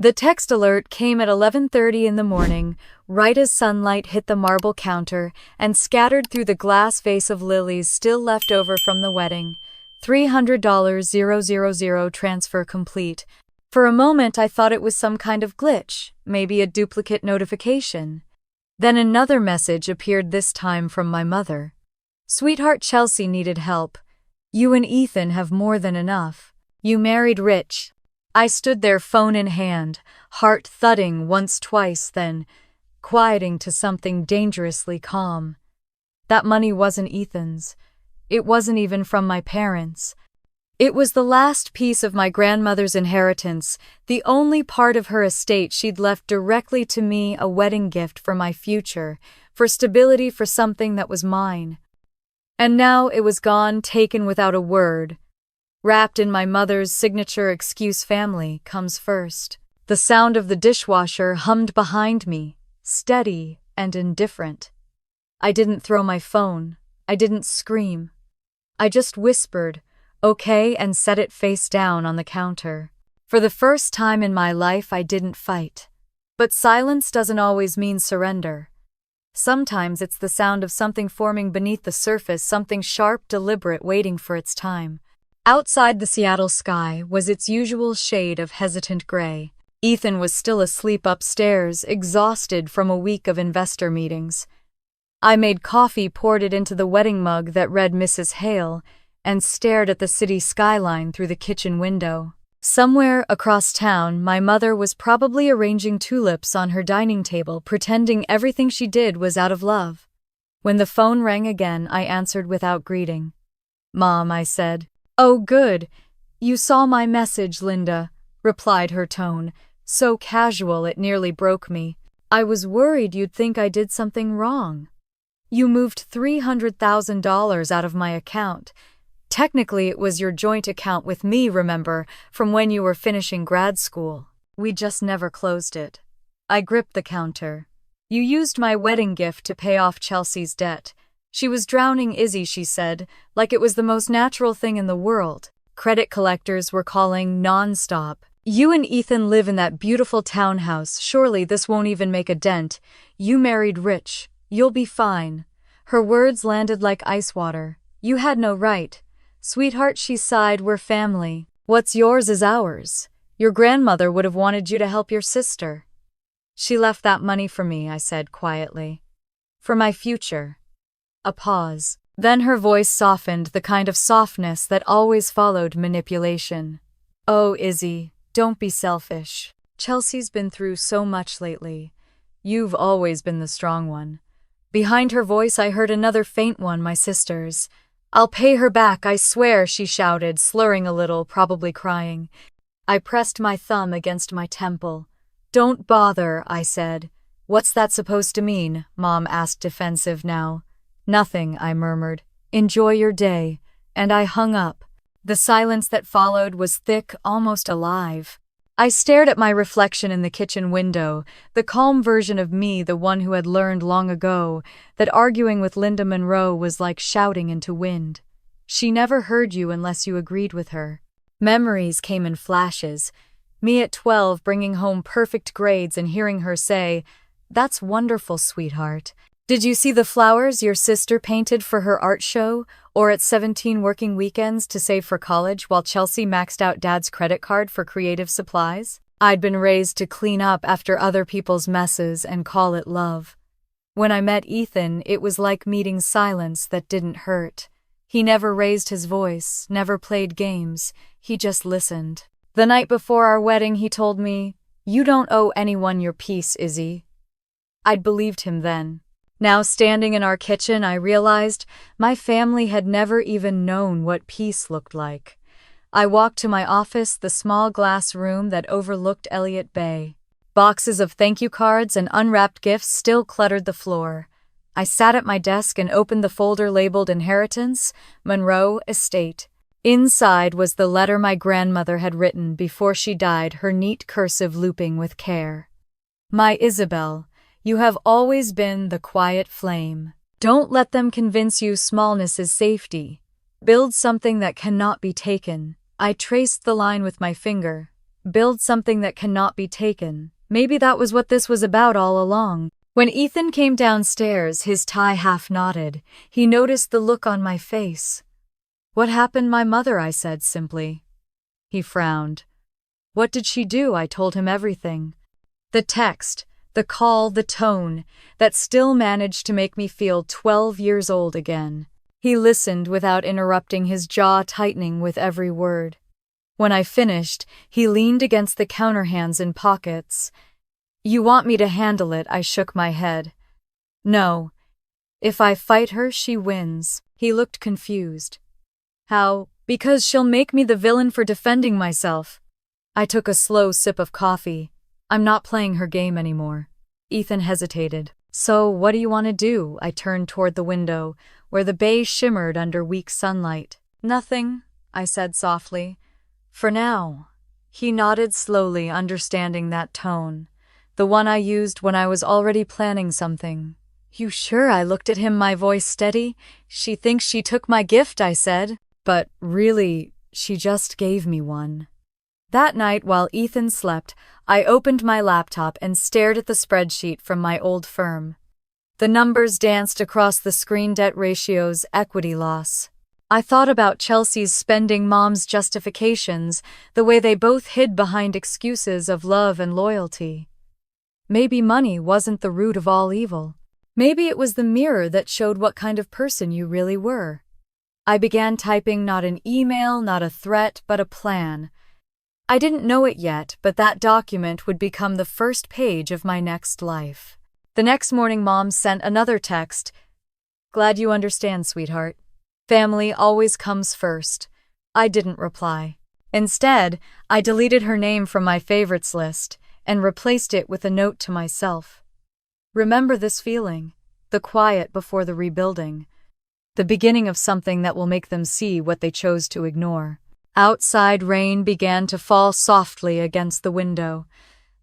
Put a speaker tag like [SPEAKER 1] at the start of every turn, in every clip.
[SPEAKER 1] The text alert came at 11:30 in the morning, right as sunlight hit the marble counter and scattered through the glass vase of lilies still left over from the wedding. $300,000 transfer complete. For a moment I thought it was some kind of glitch, maybe a duplicate notification. Then another message appeared, this time from my mother. Sweetheart, Chelsea needed help. You and Ethan have more than enough. You married rich. I stood there, phone in hand, heart thudding once, twice, then quieting to something dangerously calm. That money wasn't Ethan's. It wasn't even from my parents. It was the last piece of my grandmother's inheritance, the only part of her estate she'd left directly to me, a wedding gift for my future, for stability, for something that was mine. And now it was gone, taken without a word. Wrapped in my mother's signature excuse, family comes first. The sound of the dishwasher hummed behind me, steady and indifferent. I didn't throw my phone. I didn't scream. I just whispered, "Okay," and set it face down on the counter. For the first time in my life, I didn't fight. But silence doesn't always mean surrender. Sometimes it's the sound of something forming beneath the surface, something sharp, deliberate, waiting for its time. Outside, the Seattle sky was its usual shade of hesitant gray. Ethan was still asleep upstairs, exhausted from a week of investor meetings. I made coffee, poured it into the wedding mug that read Mrs. Hale, and stared at the city skyline through the kitchen window. Somewhere across town, my mother was probably arranging tulips on her dining table, pretending everything she did was out of love. When the phone rang again, I answered without greeting. "Mom," I said. "Oh, good. You saw my message, Linda," replied her tone, so casual it nearly broke me. "I was worried you'd think I did something wrong. You moved $300,000 out of my account. Technically, it was your joint account with me, remember, from when you were finishing grad school. We just never closed it." I gripped the counter. "You used my wedding gift to pay off Chelsea's debt. She was drowning, Izzy," she said, like it was the most natural thing in the world. "Credit collectors were calling non-stop. You and Ethan live in that beautiful townhouse. Surely this won't even make a dent. You married rich. You'll be fine." Her words landed like ice water. "You had no right. Sweetheart," she sighed, "we're family. What's yours is ours. Your grandmother would have wanted you to help your sister." "She left that money for me," I said quietly. "For my future." A pause. Then her voice softened, the kind of softness that always followed manipulation. "Oh, Izzy, don't be selfish. Chelsea's been through so much lately. You've always been the strong one." Behind her voice I heard another faint one, my sister's. "I'll pay her back, I swear," she shouted, slurring a little, probably crying. I pressed my thumb against my temple. "Don't bother," I said. "What's that supposed to mean?" Mom asked, defensive now. "Nothing," I murmured. "Enjoy your day." And I hung up. The silence that followed was thick, almost alive. I stared at my reflection in the kitchen window, the calm version of me, the one who had learned long ago that arguing with Linda Monroe was like shouting into wind. She never heard you unless you agreed with her. Memories came in flashes. Me at 12 bringing home perfect grades and hearing her say, "That's wonderful, sweetheart. Did you see the flowers your sister painted for her art show?" Or at 17 working weekends to save for college while Chelsea maxed out Dad's credit card for creative supplies? I'd been raised to clean up after other people's messes and call it love. When I met Ethan, it was like meeting silence that didn't hurt. He never raised his voice, never played games, he just listened. The night before our wedding, he told me, "You don't owe anyone your peace, Izzy." I'd believed him then. Now, standing in our kitchen, I realized my family had never even known what peace looked like. I walked to my office, the small glass room that overlooked Elliott Bay. Boxes of thank you cards and unwrapped gifts still cluttered the floor. I sat at my desk and opened the folder labeled Inheritance, Monroe Estate. Inside was the letter my grandmother had written before she died, her neat cursive looping with care. "My Isabel, you have always been the quiet flame. Don't let them convince you smallness is safety. Build something that cannot be taken." I traced the line with my finger. Build something that cannot be taken. Maybe that was what this was about all along. When Ethan came downstairs, his tie half knotted, he noticed the look on my face. "What happened, my mother?" I said simply. He frowned. "What did she do?" I told him everything. The text, the call, the tone, that still managed to make me feel 12 years old again. He listened without interrupting, his jaw tightening with every word. When I finished, he leaned against the counter, hands in pockets. "You want me to handle it?" I shook my head. "No. If I fight her, she wins." He looked confused. "How?" "Because she'll make me the villain for defending myself." I took a slow sip of coffee. "I'm not playing her game anymore." Ethan hesitated. "So, what do you want to do?" I turned toward the window, where the bay shimmered under weak sunlight. "Nothing," I said softly. "For now." He nodded slowly, understanding that tone, the one I used when I was already planning something. "You sure?" I looked at him, my voice steady. "She thinks she took my gift," I said. "But really, she just gave me one." That night, while Ethan slept, I opened my laptop and stared at the spreadsheet from my old firm. The numbers danced across the screen: debt ratios, equity loss. I thought about Chelsea's spending, Mom's justifications, the way they both hid behind excuses of love and loyalty. Maybe money wasn't the root of all evil. Maybe it was the mirror that showed what kind of person you really were. I began typing, not an email, not a threat, but a plan. I didn't know it yet, but that document would become the first page of my next life. The next morning, Mom sent another text. "Glad you understand, sweetheart. Family always comes first." I didn't reply. Instead, I deleted her name from my favorites list and replaced it with a note to myself. "Remember this feeling, the quiet before the rebuilding, the beginning of something that will make them see what they chose to ignore." Outside, rain began to fall softly against the window.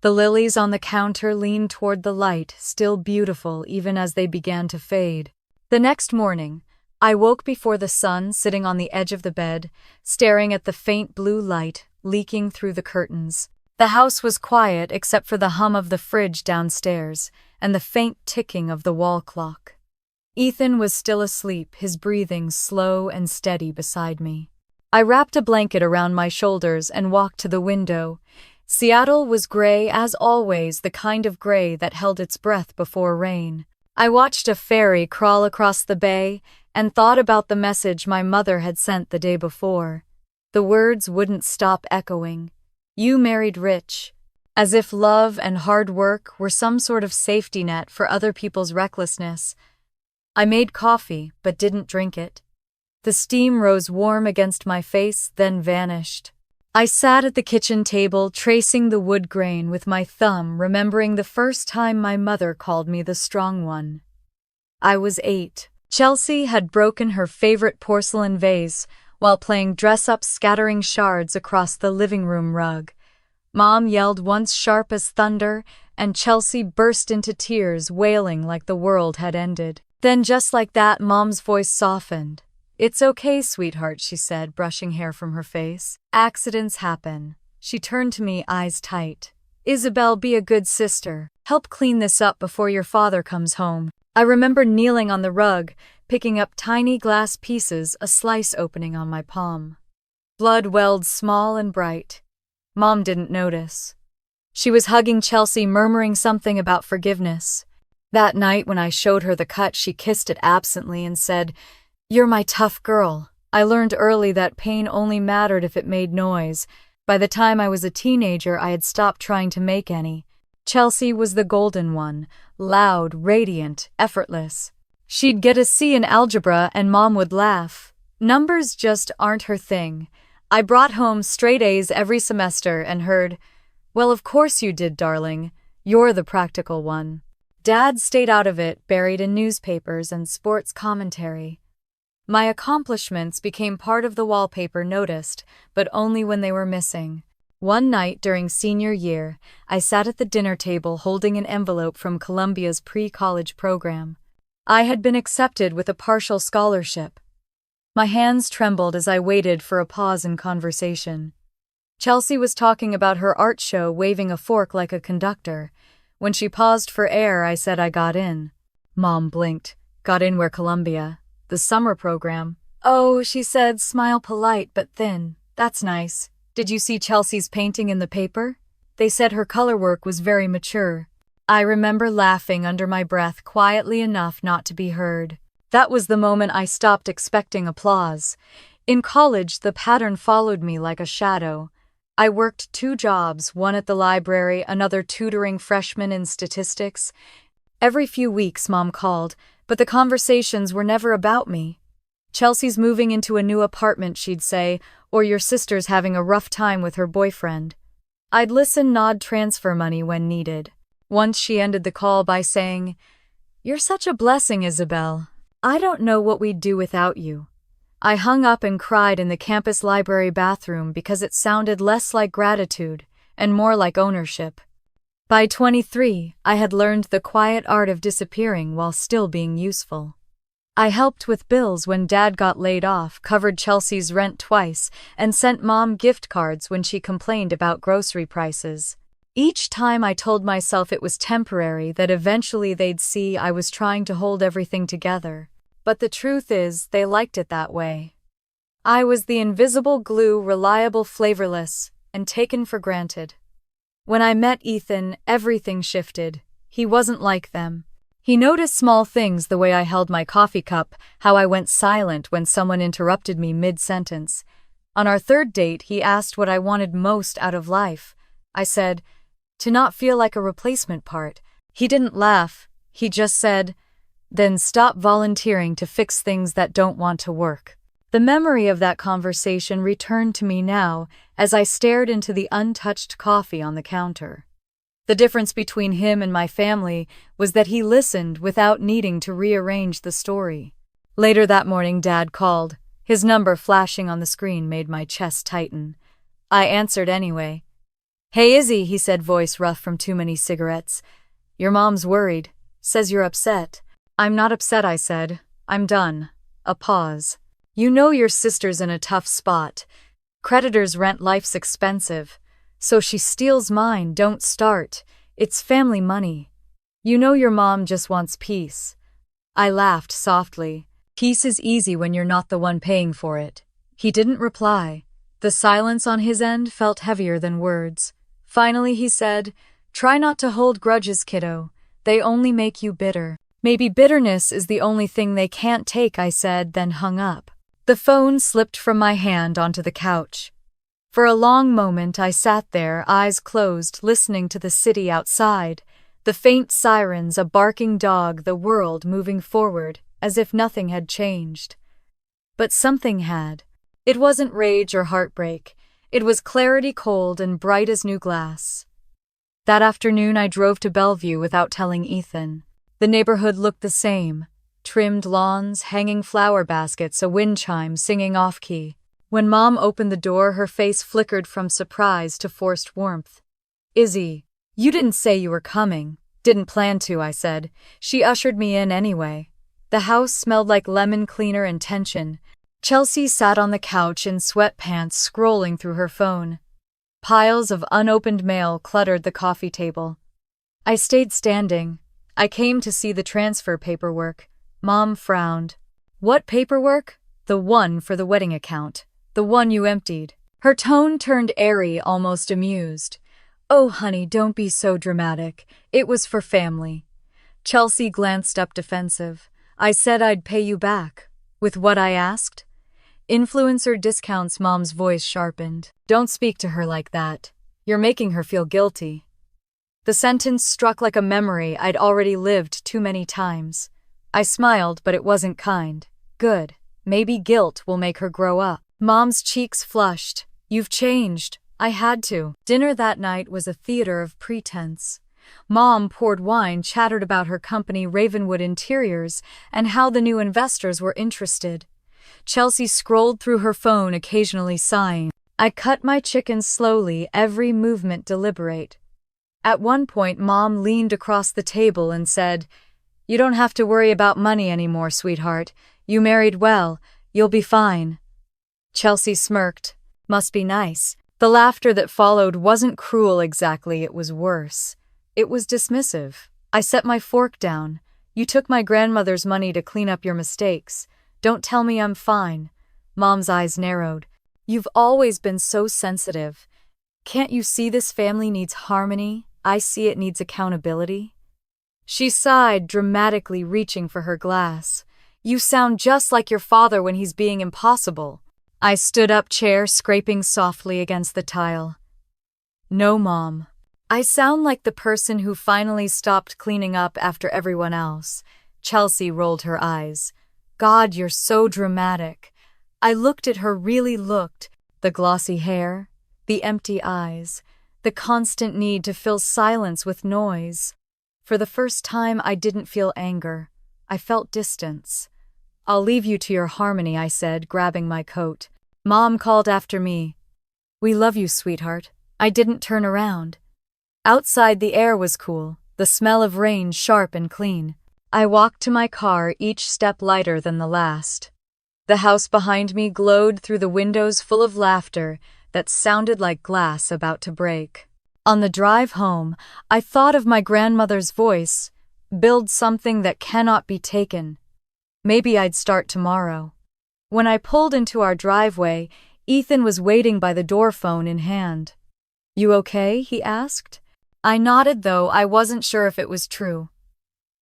[SPEAKER 1] The lilies on the counter leaned toward the light, still beautiful even as they began to fade. The next morning, I woke before the sun, sitting on the edge of the bed, staring at the faint blue light leaking through the curtains. The house was quiet except for the hum of the fridge downstairs and the faint ticking of the wall clock. Ethan was still asleep, his breathing slow and steady beside me. I wrapped a blanket around my shoulders and walked to the window. Seattle was gray as always, the kind of gray that held its breath before rain. I watched a ferry crawl across the bay and thought about the message my mother had sent the day before. The words wouldn't stop echoing. "You married rich," as if love and hard work were some sort of safety net for other people's recklessness. I made coffee, but didn't drink it. The steam rose warm against my face, then vanished. I sat at the kitchen table, tracing the wood grain with my thumb, remembering the first time my mother called me the strong one. I was 8. Chelsea had broken her favorite porcelain vase while playing dress-up, scattering shards across the living room rug. Mom yelled once, sharp as thunder, and Chelsea burst into tears, wailing like the world had ended. Then, just like that, Mom's voice softened. "It's okay, sweetheart," she said, brushing hair from her face. "Accidents happen." She turned to me, eyes tight. "Isabel, be a good sister. Help clean this up before your father comes home." I remember kneeling on the rug, picking up tiny glass pieces, a slice opening on my palm. Blood welled small and bright. Mom didn't notice. She was hugging Chelsea, murmuring something about forgiveness. That night, when I showed her the cut, she kissed it absently and said, "You're my tough girl." I learned early that pain only mattered if it made noise. By the time I was a teenager, I had stopped trying to make any. Chelsea was the golden one, loud, radiant, effortless. She'd get a C in algebra and Mom would laugh. Numbers just aren't her thing. I brought home straight A's every semester and heard, "Well, of course you did, darling. You're the practical one." Dad stayed out of it, buried in newspapers and sports commentary. My accomplishments became part of the wallpaper, noticed, but only when they were missing. One night during senior year, I sat at the dinner table holding an envelope from Columbia's pre-college program. I had been accepted with a partial scholarship. My hands trembled as I waited for a pause in conversation. Chelsea was talking about her art show, waving a fork like a conductor. When she paused for air, I said I got in. Mom blinked. Got in where? Columbia? The summer program. Oh, she said, smile polite but thin. That's nice. Did you see Chelsea's painting in the paper? They said her color work was very mature. I remember laughing under my breath quietly enough not to be heard. That was the moment I stopped expecting applause. In college, the pattern followed me like a shadow. I worked 2 jobs, one at the library, another tutoring freshmen in statistics. Every few weeks, Mom called, but the conversations were never about me. Chelsea's moving into a new apartment, she'd say, or your sister's having a rough time with her boyfriend. I'd listen, nod, transfer money when needed. Once she ended the call by saying, "You're such a blessing, Isabel. I don't know what we'd do without you." I hung up and cried in the campus library bathroom because it sounded less like gratitude and more like ownership. By 23, I had learned the quiet art of disappearing while still being useful. I helped with bills when Dad got laid off, covered Chelsea's rent twice, and sent Mom gift cards when she complained about grocery prices. Each time I told myself it was temporary, that eventually they'd see I was trying to hold everything together. But the truth is, they liked it that way. I was the invisible glue, reliable, flavorless, and taken for granted. When I met Ethan, everything shifted. He wasn't like them. He noticed small things, the way I held my coffee cup, how I went silent when someone interrupted me mid-sentence. On our 3rd date, he asked what I wanted most out of life. I said, to not feel like a replacement part. He didn't laugh. He just said, then stop volunteering to fix things that don't want to work. The memory of that conversation returned to me now as I stared into the untouched coffee on the counter. The difference between him and my family was that he listened without needing to rearrange the story. Later that morning, Dad called. His number flashing on the screen made my chest tighten. I answered anyway. "Hey Izzy," he said, voice rough from too many cigarettes. "Your mom's worried. Says you're upset." "I'm not upset," I said. "I'm done." A pause. "You know your sister's in a tough spot. Creditors' rent, life's expensive. So she steals mine. Don't start. It's family money. You know your mom just wants peace." I laughed softly. Peace is easy when you're not the one paying for it. He didn't reply. The silence on his end felt heavier than words. Finally he said, "Try not to hold grudges, kiddo. They only make you bitter." "Maybe bitterness is the only thing they can't take," I said, then hung up. The phone slipped from my hand onto the couch. For a long moment I sat there, eyes closed, listening to the city outside, the faint sirens, a barking dog, the world moving forward, as if nothing had changed. But something had. It wasn't rage or heartbreak. It was clarity, cold and bright as new glass. That afternoon I drove to Bellevue without telling Ethan. The neighborhood looked the same. Trimmed lawns, hanging flower baskets, a wind chime singing off-key. When Mom opened the door, her face flickered from surprise to forced warmth. "Izzy, you didn't say you were coming." "Didn't plan to," I said. She ushered me in anyway. The house smelled like lemon cleaner and tension. Chelsea sat on the couch in sweatpants, scrolling through her phone. Piles of unopened mail cluttered the coffee table. I stayed standing. I came to see the transfer paperwork. Mom frowned. "What paperwork?" "The one for the wedding account. The one you emptied." Her tone turned airy, almost amused. "Oh, honey, don't be so dramatic. It was for family." Chelsea glanced up defensive. "I said I'd pay you back." "With what I asked?" "Influencer discounts." Mom's voice sharpened. "Don't speak to her like that. You're making her feel guilty." The sentence struck like a memory I'd already lived too many times. I smiled, but it wasn't kind. Good. Maybe guilt will make her grow up. Mom's cheeks flushed. "You've changed." I had to. Dinner that night was a theater of pretense. Mom poured wine, chattered about her company Ravenwood Interiors and how the new investors were interested. Chelsea scrolled through her phone, occasionally sighing. I cut my chicken slowly, every movement deliberate. At one point, Mom leaned across the table and said, "You don't have to worry about money anymore, sweetheart. You married well. You'll be fine." Chelsea smirked. "Must be nice." The laughter that followed wasn't cruel exactly, it was worse. It was dismissive. I set my fork down. You took my grandmother's money to clean up your mistakes. Don't tell me I'm fine. Mom's eyes narrowed. You've always been so sensitive. Can't you see this family needs harmony? I see it needs accountability. She sighed, dramatically reaching for her glass. You sound just like your father when he's being impossible. I stood up, chair scraping softly against the tile. No, Mom. I sound like the person who finally stopped cleaning up after everyone else. Chelsea rolled her eyes. God, you're so dramatic. I looked at her, really looked. The glossy hair, the empty eyes, the constant need to fill silence with noise. For the first time, I didn't feel anger. I felt distance. I'll leave you to your harmony, I said, grabbing my coat. Mom called after me. We love you, sweetheart. I didn't turn around. Outside, the air was cool, the smell of rain sharp and clean. I walked to my car, each step lighter than the last. The house behind me glowed through the windows, full of laughter that sounded like glass about to break. On the drive home, I thought of my grandmother's voice, build something that cannot be taken. Maybe I'd start tomorrow. When I pulled into our driveway, Ethan was waiting by the door, phone in hand. You okay? He asked. I nodded, though I wasn't sure if it was true.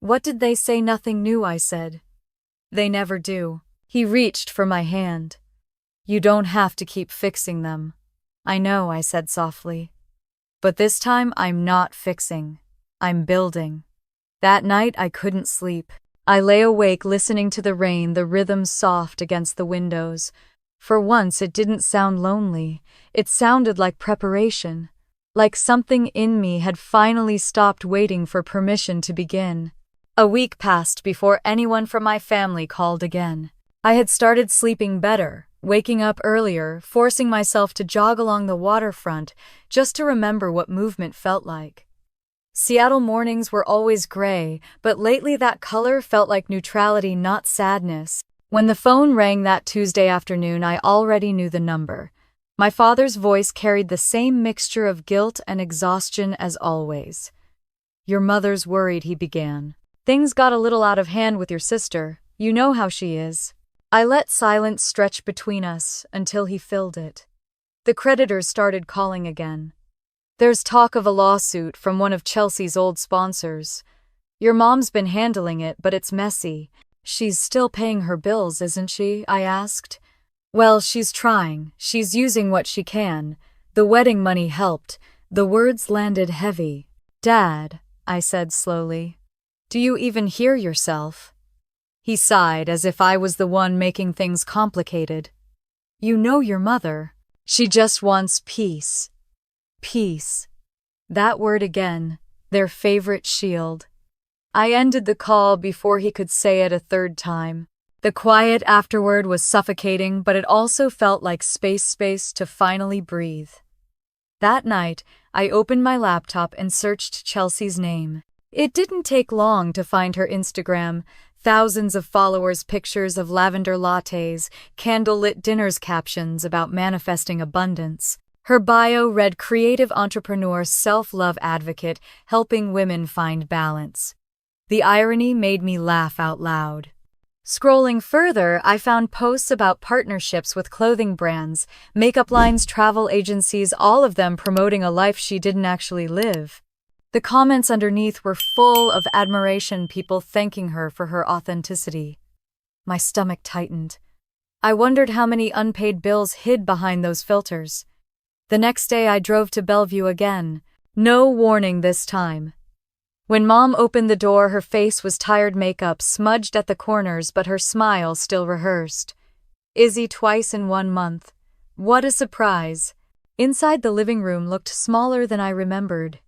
[SPEAKER 1] What did they say? Nothing new, I said. They never do. He reached for my hand. You don't have to keep fixing them. I know, I said softly. But this time I'm not fixing. I'm building. That night I couldn't sleep. I lay awake listening to the rain, the rhythm soft against the windows. For once it didn't sound lonely. It sounded like preparation. Like something in me had finally stopped waiting for permission to begin. A week passed before anyone from my family called again. I had started sleeping better, waking up earlier, forcing myself to jog along the waterfront just to remember what movement felt like. Seattle mornings were always gray, but lately that color felt like neutrality, not sadness. When the phone rang that Tuesday afternoon, I already knew the number. My father's voice carried the same mixture of guilt and exhaustion as always. Your mother's worried, he began. Things got a little out of hand with your sister. You know how she is. I let silence stretch between us until he filled it. The creditors started calling again. There's talk of a lawsuit from one of Chelsea's old sponsors. Your mom's been handling it, but it's messy. She's still paying her bills, isn't she? I asked. Well, she's trying. She's using what she can. The wedding money helped. The words landed heavy. Dad, I said slowly. Do you even hear yourself? He sighed as if I was the one making things complicated. You know your mother. She just wants peace. Peace. That word again, their favorite shield. I ended the call before he could say it a third time. The quiet afterward was suffocating, but it also felt like space to finally breathe. That night, I opened my laptop and searched Chelsea's name. It didn't take long to find her Instagram. Thousands of followers, pictures of lavender lattes, candlelit dinners, captions about manifesting abundance. Her bio read creative entrepreneur, self-love advocate, helping women find balance. The irony made me laugh out loud. Scrolling further, I found posts about partnerships with clothing brands, makeup lines, travel agencies, all of them promoting a life she didn't actually live. The comments underneath were full of admiration, people thanking her for her authenticity. My stomach tightened. I wondered how many unpaid bills hid behind those filters. The next day I drove to Bellevue again. No warning this time. When Mom opened the door, her face was tired, makeup smudged at the corners, but her smile still rehearsed. Izzy twice in 1 month. What a surprise. Inside, the living room looked smaller than I remembered.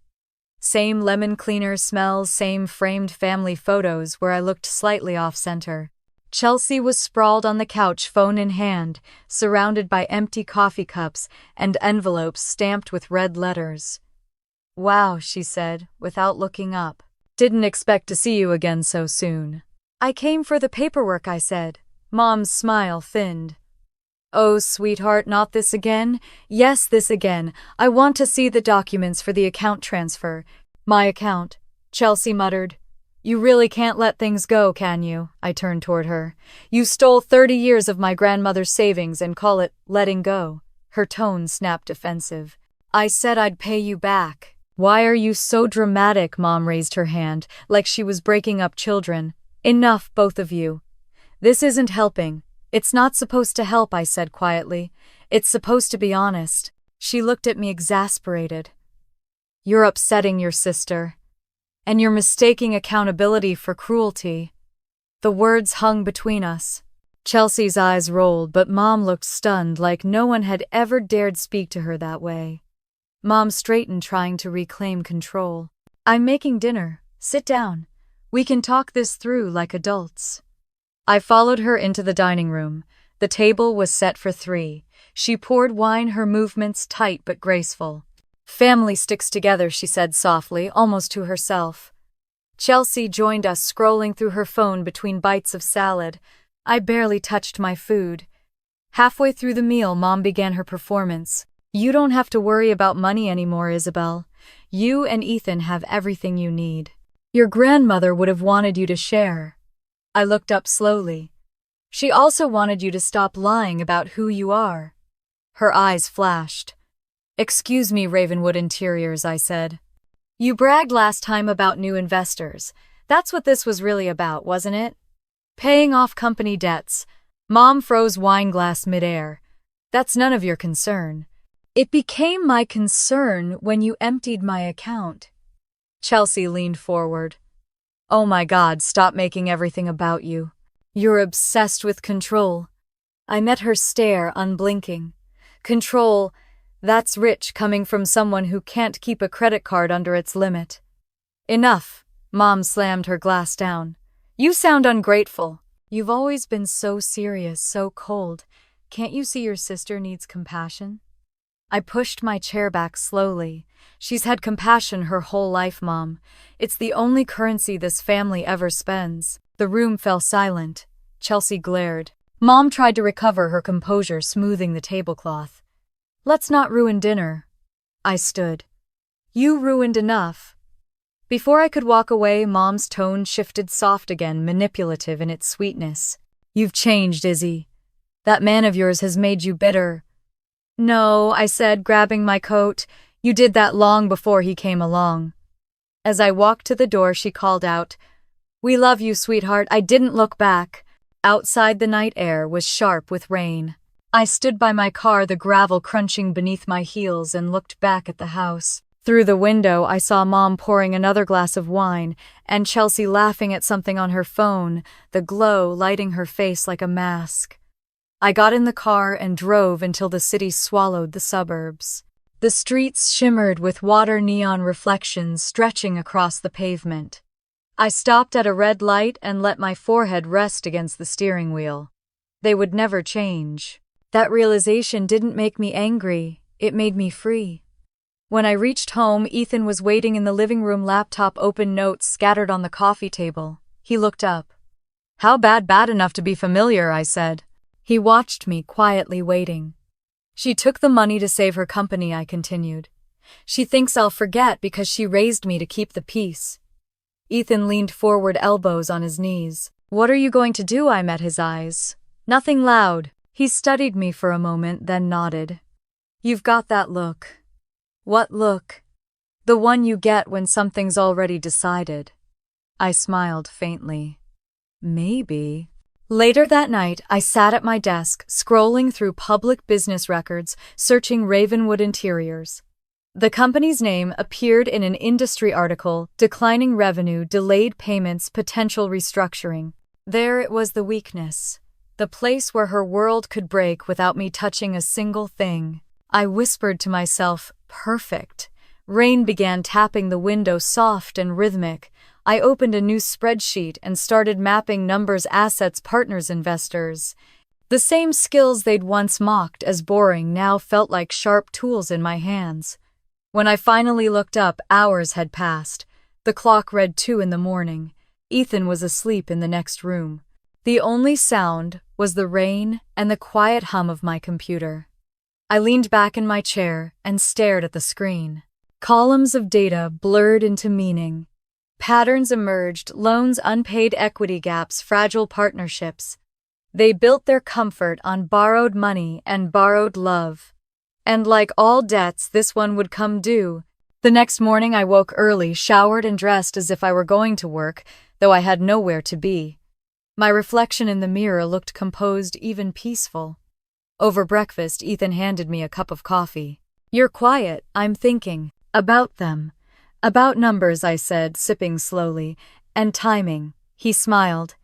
[SPEAKER 1] Same lemon cleaner smells, same framed family photos where I looked slightly off-center. Chelsea was sprawled on the couch, phone in hand, surrounded by empty coffee cups and envelopes stamped with red letters. Wow, she said, without looking up. Didn't expect to see you again so soon. I came for the paperwork, I said. Mom's smile thinned. Oh, sweetheart, not this again? Yes, this again. I want to see the documents for the account transfer. My account, Chelsea muttered. You really can't let things go, can you? I turned toward her. You stole 30 years of my grandmother's savings and call it letting go. Her tone snapped defensive. I said I'd pay you back. Why are you so dramatic? Mom raised her hand, like she was breaking up children. Enough, both of you. This isn't helping. It's not supposed to help, I said quietly. It's supposed to be honest. She looked at me exasperated. You're upsetting your sister. And you're mistaking accountability for cruelty. The words hung between us. Chelsea's eyes rolled, but Mom looked stunned, like no one had ever dared speak to her that way. Mom straightened, trying to reclaim control. I'm making dinner. Sit down. We can talk this through like adults. I followed her into the dining room. The table was set for 3. She poured wine, her movements tight but graceful. Family sticks together, she said softly, almost to herself. Chelsea joined us, scrolling through her phone between bites of salad. I barely touched my food. Halfway through the meal, Mom began her performance. You don't have to worry about money anymore, Isabel. You and Ethan have everything you need. Your grandmother would have wanted you to share. I looked up slowly. She also wanted you to stop lying about who you are. Her eyes flashed. Excuse me, Ravenwood Interiors, I said. You bragged last time about new investors. That's what this was really about, wasn't it? Paying off company debts. Mom froze wine glass midair. That's none of your concern. It became my concern when you emptied my account. Chelsea leaned forward. Oh my God, stop making everything about you. You're obsessed with control. I met her stare, unblinking. Control, that's rich coming from someone who can't keep a credit card under its limit. Enough, Mom slammed her glass down. You sound ungrateful. You've always been so serious, so cold. Can't you see your sister needs compassion? I pushed my chair back slowly. She's had compassion her whole life, Mom. It's the only currency this family ever spends. The room fell silent. Chelsea glared. Mom tried to recover her composure, smoothing the tablecloth. Let's not ruin dinner. I stood. You ruined enough. Before I could walk away, Mom's tone shifted soft again, manipulative in its sweetness. You've changed, Izzy. That man of yours has made you bitter. No, I said, grabbing my coat. You did that long before he came along. As I walked to the door, she called out, We love you, sweetheart. I didn't look back. Outside, the night air was sharp with rain. I stood by my car, the gravel crunching beneath my heels, and looked back at the house. Through the window, I saw Mom pouring another glass of wine, and Chelsea laughing at something on her phone, the glow lighting her face like a mask. I got in the car and drove until the city swallowed the suburbs. The streets shimmered with water neon reflections stretching across the pavement. I stopped at a red light and let my forehead rest against the steering wheel. They would never change. That realization didn't make me angry, it made me free. When I reached home, Ethan was waiting in the living room, laptop open, notes scattered on the coffee table. He looked up. How bad enough to be familiar, I said. He watched me, quietly waiting. She took the money to save her company, I continued. She thinks I'll forget because she raised me to keep the peace. Ethan leaned forward, elbows on his knees. What are you going to do? I met his eyes. Nothing loud. He studied me for a moment, then nodded. You've got that look. What look? The one you get when something's already decided. I smiled faintly. Maybe. Later that night, I sat at my desk, scrolling through public business records, searching Ravenwood Interiors. The company's name appeared in an industry article, declining revenue, delayed payments, potential restructuring. There it was, the weakness. The place where her world could break without me touching a single thing. I whispered to myself, perfect. Rain began tapping the window, soft and rhythmic. I opened a new spreadsheet and started mapping numbers, assets, partners, investors. The same skills they'd once mocked as boring now felt like sharp tools in my hands. When I finally looked up, hours had passed. The clock read 2 in the morning. Ethan was asleep in the next room. The only sound was the rain and the quiet hum of my computer. I leaned back in my chair and stared at the screen. Columns of data blurred into meaning. Patterns emerged: loans, unpaid equity gaps, fragile partnerships. They built their comfort on borrowed money and borrowed love. And like all debts, this one would come due. The next morning I woke early, showered and dressed as if I were going to work, though I had nowhere to be. My reflection in the mirror looked composed, even peaceful. Over breakfast, Ethan handed me a cup of coffee. "You're quiet." "I'm thinking. About them. About numbers," I said, sipping slowly. "And timing." He smiled.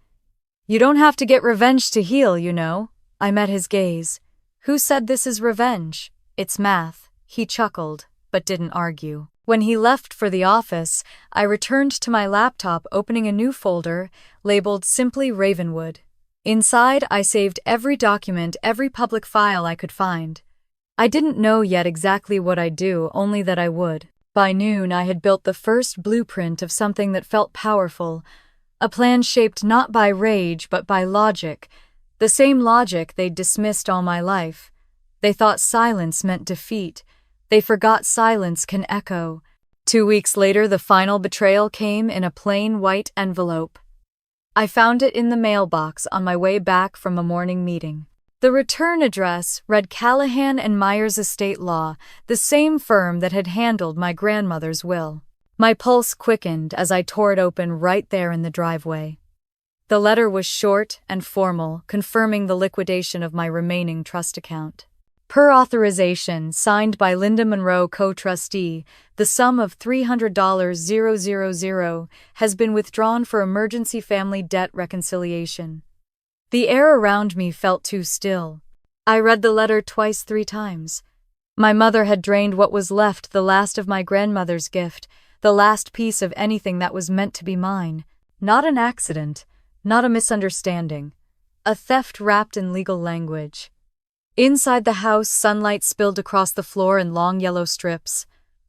[SPEAKER 1] "You don't have to get revenge to heal, you know." I met his gaze. "Who said this is revenge? It's math." He chuckled, but didn't argue. When he left for the office, I returned to my laptop, opening a new folder labeled Simply Ravenwood. Inside, I saved every document, every public file I could find. I didn't know yet exactly what I'd do, only that I would. By noon, I had built the first blueprint of something that felt powerful, a plan shaped not by rage but by logic, the same logic they'd dismissed all my life. They thought silence meant defeat. They forgot silence can echo. 2 weeks later, the final betrayal came in a plain white envelope. I found it in the mailbox on my way back from a morning meeting. The return address read Callahan and Myers Estate Law, the same firm that had handled my grandmother's will. My pulse quickened as I tore it open right there in the driveway. The letter was short and formal, confirming the liquidation of my remaining trust account. Per authorization, signed by Linda Monroe, co-trustee, the sum of $300,000 has been withdrawn for emergency family debt reconciliation. The air around me felt too still. I read the letter twice, 3 times. My mother had drained what was left, the last of my grandmother's gift, the last piece of anything that was meant to be mine. Not an accident, not a misunderstanding. A theft wrapped in legal language. Inside the house, sunlight spilled across the floor in long yellow strips.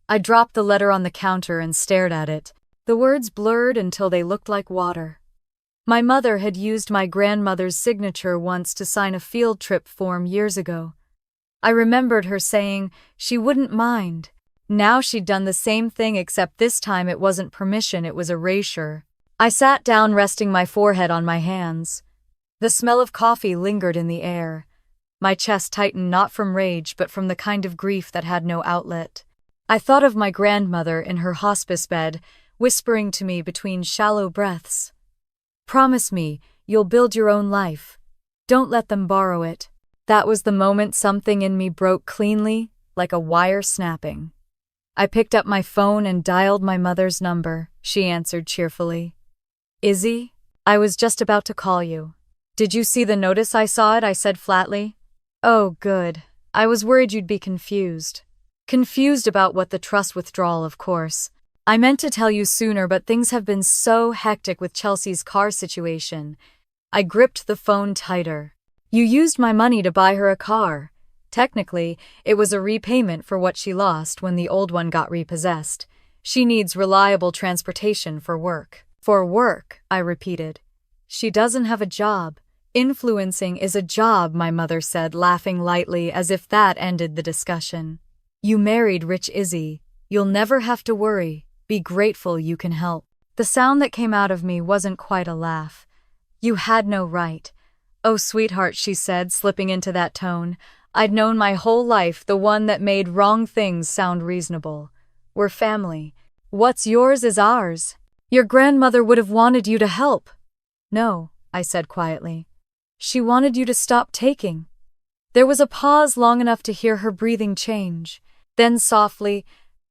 [SPEAKER 1] I dropped the letter on the counter and stared at it. The words blurred until they looked like water. My mother had used my grandmother's signature once to sign a field trip form years ago. I remembered her saying she wouldn't mind. Now she'd done the same thing, except this time it wasn't permission, it was erasure. I sat down, resting my forehead on my hands. The smell of coffee lingered in the air. My chest tightened, not from rage, but from the kind of grief that had no outlet. I thought of my grandmother in her hospice bed, whispering to me between shallow breaths, "Promise me, you'll build your own life. Don't let them borrow it." That was the moment something in me broke cleanly, like a wire snapping. I picked up my phone and dialed my mother's number. She answered cheerfully. "Izzy, I was just about to call you." "Did you see the notice?" "I saw it," I said flatly. "Oh, good. I was worried you'd be confused." "Confused about what?" "The trust withdrawal, of course. I meant to tell you sooner, but things have been so hectic with Chelsea's car situation." I gripped the phone tighter. "You used my money to buy her a car. Technically, it was a repayment for what she lost when the old one got repossessed. She needs reliable transportation for work." "For work," I repeated. "She doesn't have a job." "Influencing is a job," my mother said, laughing lightly as if that ended the discussion. "You married rich, Izzy. You'll never have to worry. Be grateful you can help." The sound that came out of me wasn't quite a laugh. "You had no right." "Oh, sweetheart," she said, slipping into that tone. I'd known my whole life the one that made wrong things sound reasonable. We're family. What's yours is ours. Your grandmother would have wanted you to help." "No," I said quietly. "She wanted you to stop taking." There was a pause long enough to hear her breathing change. Then softly,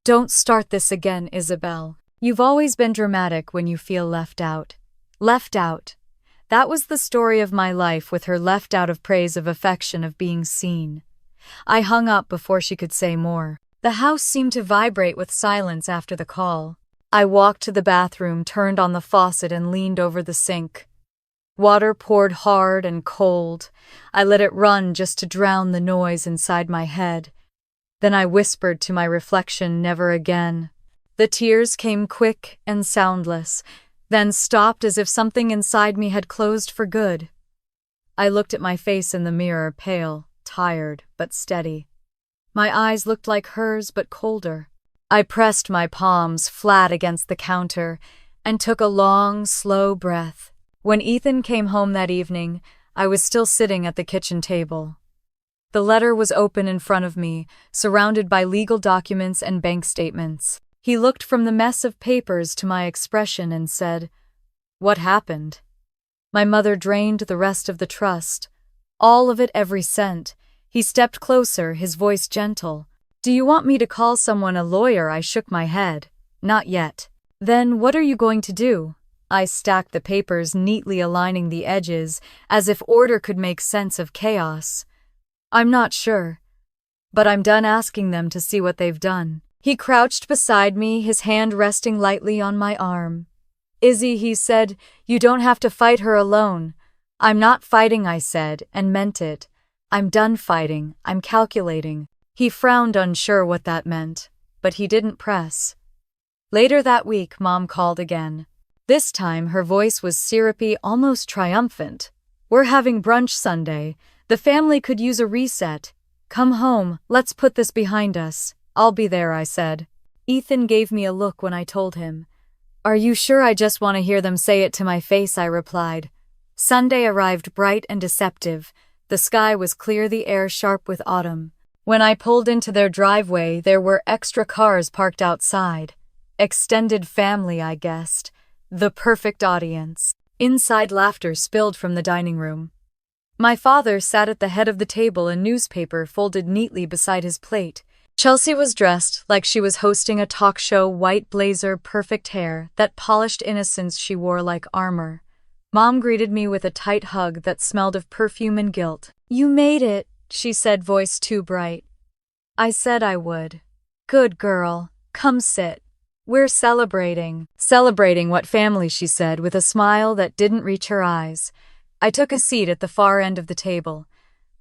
[SPEAKER 1] "Don't start this again, Isabel. You've always been dramatic when you feel left out." Left out. That was the story of my life, with her left out of praise, of affection, of being seen. I hung up before she could say more. The house seemed to vibrate with silence after the call. I walked to the bathroom, turned on the faucet, and leaned over the sink. Water poured hard and cold. I let it run just to drown the noise inside my head. Then I whispered to my reflection, "Never again." The tears came quick and soundless, then stopped as if something inside me had closed for good. I looked at my face in the mirror, pale, tired, but steady. My eyes looked like hers, but colder. I pressed my palms flat against the counter and took a long, slow breath. When Ethan came home that evening, I was still sitting at the kitchen table. The letter was open in front of me, surrounded by legal documents and bank statements. He looked from the mess of papers to my expression and said, "What happened?" My mother drained the rest of the trust. All of it, every cent. He stepped closer, his voice gentle. "Do you want me to call someone, a lawyer?" I shook my head. "Not yet." "Then what are you going to do?" I stacked the papers, neatly aligning the edges, as if order could make sense of chaos. "I'm not sure. But I'm done asking them to see what they've done." He crouched beside me, his hand resting lightly on my arm. "Izzy," he said, "you don't have to fight her alone." "I'm not fighting," I said, and meant it. "I'm done fighting, I'm calculating." He frowned, unsure what that meant, but he didn't press. Later that week, Mom called again. This time, her voice was syrupy, almost triumphant. "We're having brunch Sunday. The family could use a reset. Come home, let's put this behind us." "I'll be there," I said. Ethan gave me a look when I told him. "Are you sure?" "I just want to hear them say it to my face," I replied. Sunday arrived bright and deceptive. The sky was clear, the air sharp with autumn. When I pulled into their driveway, there were extra cars parked outside. Extended family, I guessed. The perfect audience. Inside, laughter spilled from the dining room. My father sat at the head of the table, a newspaper folded neatly beside his plate. Chelsea was dressed like she was hosting a talk show, white blazer, perfect hair, that polished innocence she wore like armor. Mom greeted me with a tight hug that smelled of perfume and guilt. "You made it," she said, voice too bright. "I said I would." "Good girl. Come sit. We're celebrating." "Celebrating what family?" she said, with a smile that didn't reach her eyes. I took a seat at the far end of the table.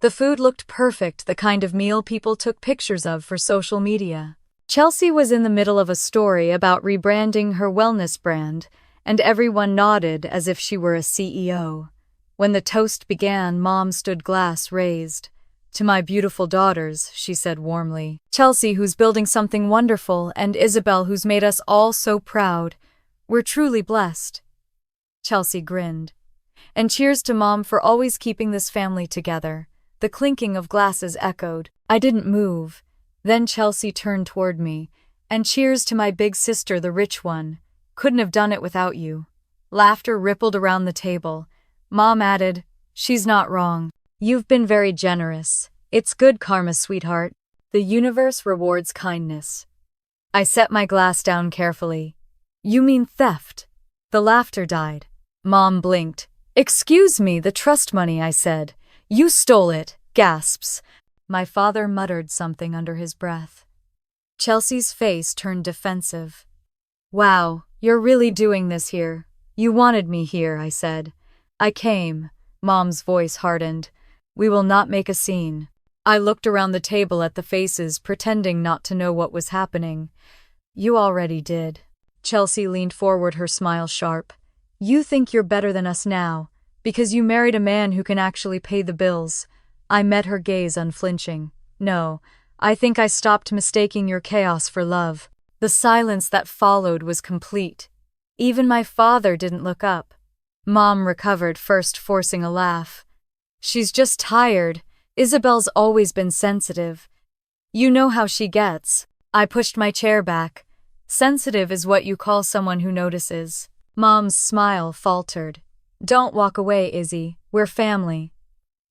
[SPEAKER 1] The food looked perfect, the kind of meal people took pictures of for social media. Chelsea was in the middle of a story about rebranding her wellness brand, and everyone nodded as if she were a CEO. When the toast began, Mom stood, glass raised. "To my beautiful daughters," she said warmly. "Chelsea, who's building something wonderful, and Isabel, who's made us all so proud. We're truly blessed." Chelsea grinned. "And cheers to Mom for always keeping this family together." The clinking of glasses echoed. I didn't move. Then Chelsea turned toward me. "And cheers to my big sister, the rich one. Couldn't have done it without you." Laughter rippled around the table. Mom added, "She's not wrong. You've been very generous. It's good karma, sweetheart. The universe rewards kindness." I set my glass down carefully. "You mean theft?" The laughter died. Mom blinked. "Excuse me, the trust money," I said. "You stole it." Gasps. My father muttered something under his breath. Chelsea's face turned defensive. "Wow, you're really doing this here." "You wanted me here," I said. "I came." Mom's voice hardened. "We will not make a scene." I looked around the table at the faces, pretending not to know what was happening. "You already did." Chelsea leaned forward, her smile sharp. "You think you're better than us now, because you married a man who can actually pay the bills." I met her gaze, unflinching. "No, I think I stopped mistaking your chaos for love." The silence that followed was complete. Even my father didn't look up. Mom recovered first, forcing a laugh. "She's just tired. Isabel's always been sensitive. You know how she gets." I pushed my chair back. "Sensitive is what you call someone who notices." Mom's smile faltered. "Don't walk away, Izzy. We're family."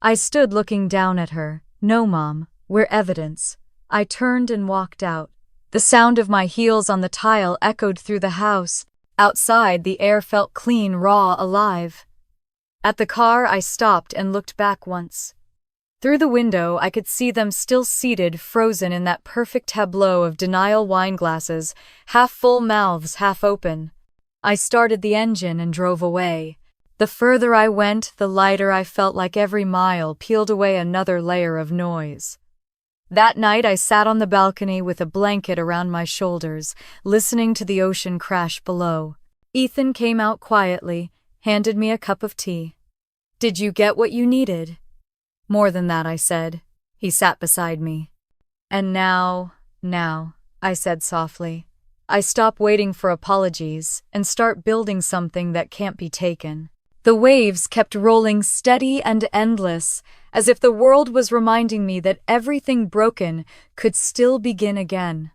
[SPEAKER 1] I stood looking down at her. "No, Mom, we're evidence." I turned and walked out. The sound of my heels on the tile echoed through the house. Outside, the air felt clean, raw, alive. At the car, I stopped and looked back once. Through the window, I could see them still seated, frozen in that perfect tableau of denial, wine glasses, half full, mouths half open. I started the engine and drove away. The further I went, the lighter I felt, like every mile peeled away another layer of noise. That night, I sat on the balcony with a blanket around my shoulders, listening to the ocean crash below. Ethan came out quietly, handed me a cup of tea. Did you get what you needed? More than that, I said. He sat beside me. And now, I said softly, I stop waiting for apologies and start building something that can't be taken. The waves kept rolling steady and endless, as if the world was reminding me that everything broken could still begin again.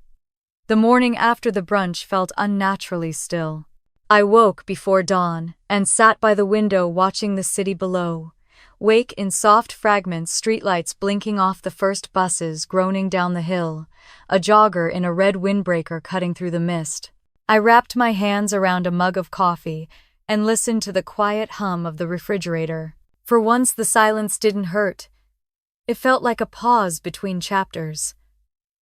[SPEAKER 1] The morning after the brunch felt unnaturally still. I woke before dawn and sat by the window watching the city below. Wake in soft fragments, streetlights blinking off the first buses groaning down the hill, a jogger in a red windbreaker cutting through the mist. I wrapped my hands around a mug of coffee and listened to the quiet hum of the refrigerator. For once the silence didn't hurt. It felt like a pause between chapters.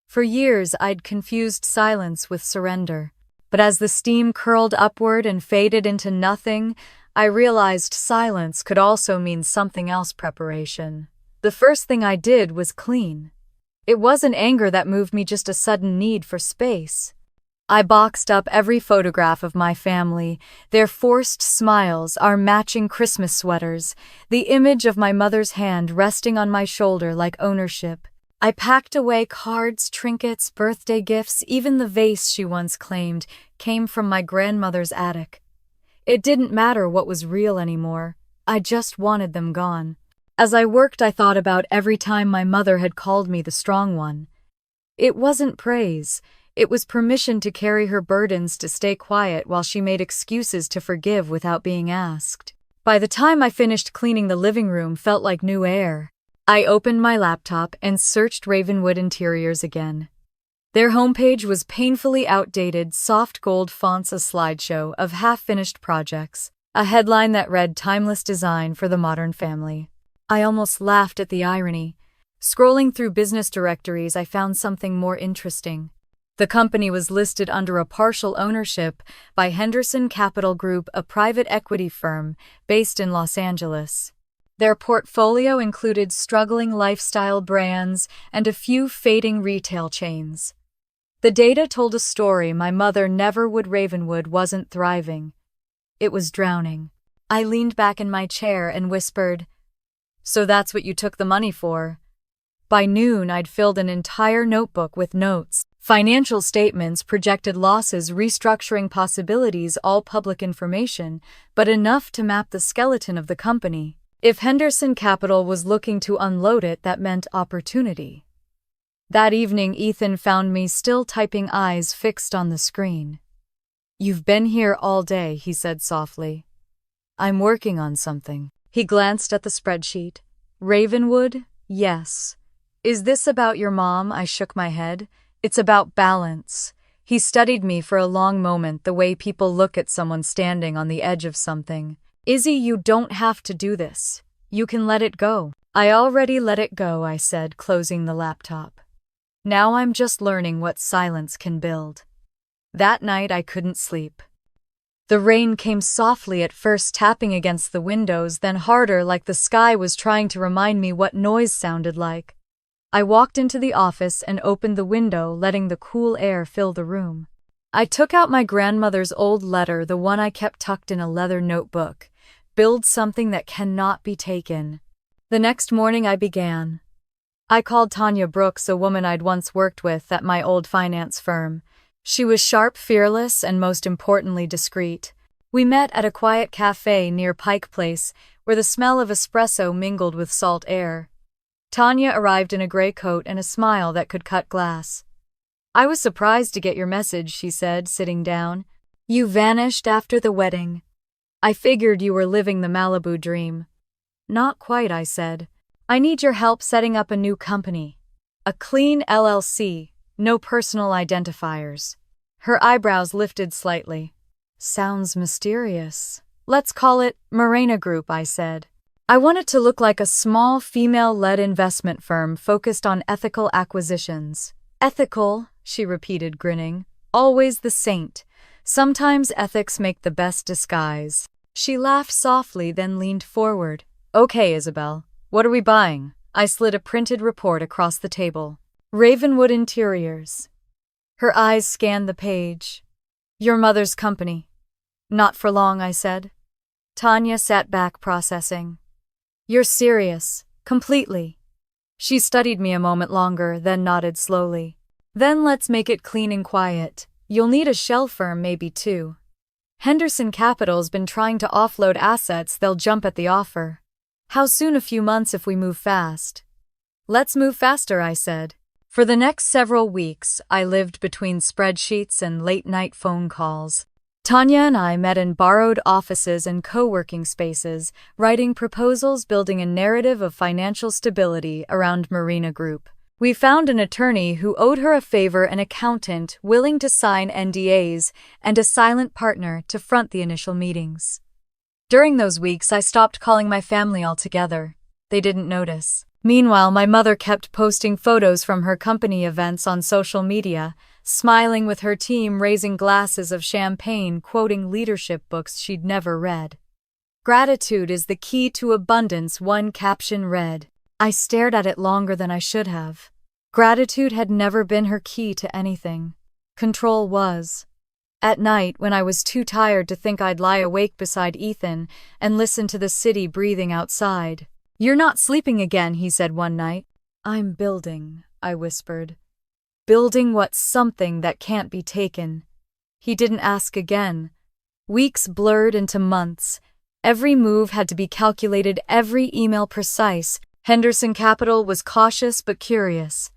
[SPEAKER 1] For years I'd confused silence with surrender. But as the steam curled upward and faded into nothing, I realized silence could also mean something else: preparation. The first thing I did was clean. It wasn't anger that moved me, just a sudden need for space. I boxed up every photograph of my family, their forced smiles, our matching Christmas sweaters, the image of my mother's hand resting on my shoulder like ownership. I packed away cards, trinkets, birthday gifts, even the vase she once claimed came from my grandmother's attic. It didn't matter what was real anymore. I just wanted them gone. As I worked, I thought about every time my mother had called me the strong one. It wasn't praise. It was permission to carry her burdens, to stay quiet while she made excuses, to forgive without being asked. By the time I finished cleaning, the living room felt like new air. I opened my laptop and searched Ravenwood Interiors again. Their homepage was painfully outdated, soft gold fonts, a slideshow of half-finished projects, a headline that read "Timeless Design for the Modern Family." I almost laughed at the irony. Scrolling through business directories, I found something more interesting. The company was listed under a partial ownership by Henderson Capital Group, a private equity firm based in Los Angeles. Their portfolio included struggling lifestyle brands and a few fading retail chains. The data told a story my mother never would. Ravenwood wasn't thriving. It was drowning. I leaned back in my chair and whispered, "So that's what you took the money for?" By noon, I'd filled an entire notebook with notes, financial statements, projected losses, restructuring possibilities, all public information, but enough to map the skeleton of the company. If Henderson Capital was looking to unload it, that meant opportunity. That evening, Ethan found me still typing, eyes fixed on the screen. "You've been here all day," he said softly. "I'm working on something." He glanced at the spreadsheet. "Ravenwood? Yes. Is this about your mom?" I shook my head. "It's about balance." He studied me for a long moment, the way people look at someone standing on the edge of something. "Izzy, you don't have to do this. You can let it go." "I already let it go," I said, closing the laptop. "Now I'm just learning what silence can build." That night I couldn't sleep. The rain came softly at first, tapping against the windows, then harder, like the sky was trying to remind me what noise sounded like. I walked into the office and opened the window, letting the cool air fill the room. I took out my grandmother's old letter, the one I kept tucked in a leather notebook. "Build something that cannot be taken." The next morning I began. I called Tanya Brooks, a woman I'd once worked with at my old finance firm. She was sharp, fearless, and most importantly, discreet. We met at a quiet cafe near Pike Place, where the smell of espresso mingled with salt air. Tanya arrived in a gray coat and a smile that could cut glass. "I was surprised to get your message," she said, sitting down. "You vanished after the wedding. I figured you were living the Malibu dream." "Not quite," I said. "I need your help setting up a new company. A clean LLC, no personal identifiers." Her eyebrows lifted slightly. "Sounds mysterious." "Let's call it Morena Group," I said. "I want it to look like a small female-led investment firm focused on ethical acquisitions." "Ethical," she repeated, grinning. "Always the saint. Sometimes ethics make the best disguise." She laughed softly, then leaned forward. "Okay, Isabel, what are we buying?" I slid a printed report across the table. "Ravenwood Interiors." Her eyes scanned the page. "Your mother's company." "Not for long," I said. Tanya sat back, processing. You're serious. Completely. She studied me a moment longer, then nodded slowly. Then let's make it clean and quiet. You'll need a shell firm, maybe two. Henderson Capital's been trying to offload assets, they'll jump at the offer. How soon? A few months if we move fast. Let's move faster, I said. For the next several weeks, I lived between spreadsheets and late-night phone calls. Tanya and I met in borrowed offices and co-working spaces, writing proposals, building a narrative of financial stability around Marina Group. We found an attorney who owed her a favor, an accountant willing to sign NDAs, and a silent partner to front the initial meetings. During those weeks, I stopped calling my family altogether. They didn't notice. Meanwhile, my mother kept posting photos from her company events on social media, smiling with her team, raising glasses of champagne, quoting leadership books she'd never read. Gratitude is the key to abundance, one caption read. I stared at it longer than I should have. Gratitude had never been her key to anything. Control was. At night, when I was too tired to think, I'd lie awake beside Ethan and listen to the city breathing outside. You're not sleeping again, he said one night. I'm building, I whispered. Building what? Something that can't be taken. He didn't ask again. Weeks blurred into months. Every move had to be calculated, every email precise. Henderson Capital was cautious but curious.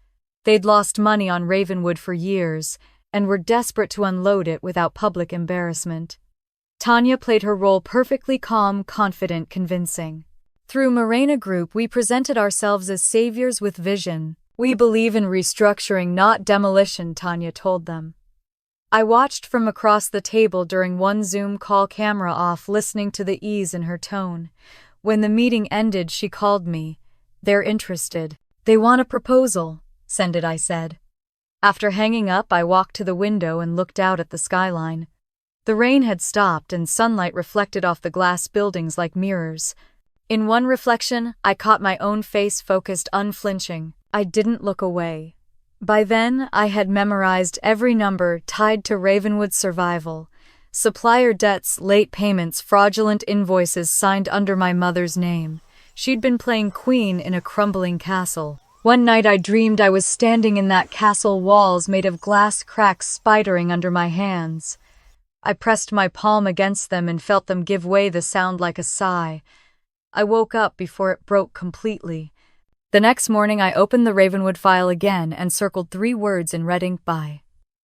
[SPEAKER 1] They'd lost money on Ravenwood for years and were desperate to unload it without public embarrassment. Tanya played her role perfectly, calm, confident, convincing. Through Marina Group, we presented ourselves as saviors with vision. We believe in restructuring, not demolition, Tanya told them. I watched from across the table during one Zoom call, camera off, listening to the ease in her tone. When the meeting ended, she called me. They're interested. They want a proposal, send it, I said. After hanging up, I walked to the window and looked out at the skyline. The rain had stopped and sunlight reflected off the glass buildings like mirrors. In one reflection, I caught my own face, focused, unflinching. I didn't look away. By then, I had memorized every number tied to Ravenwood's survival. Supplier debts, late payments, fraudulent invoices signed under my mother's name. She'd been playing queen in a crumbling castle. One night I dreamed I was standing in that castle, walls made of glass, cracks spidering under my hands. I pressed my palm against them and felt them give way, the sound like a sigh. I woke up before it broke completely. The next morning I opened the Ravenwood file again and circled 3 words in red ink: buy,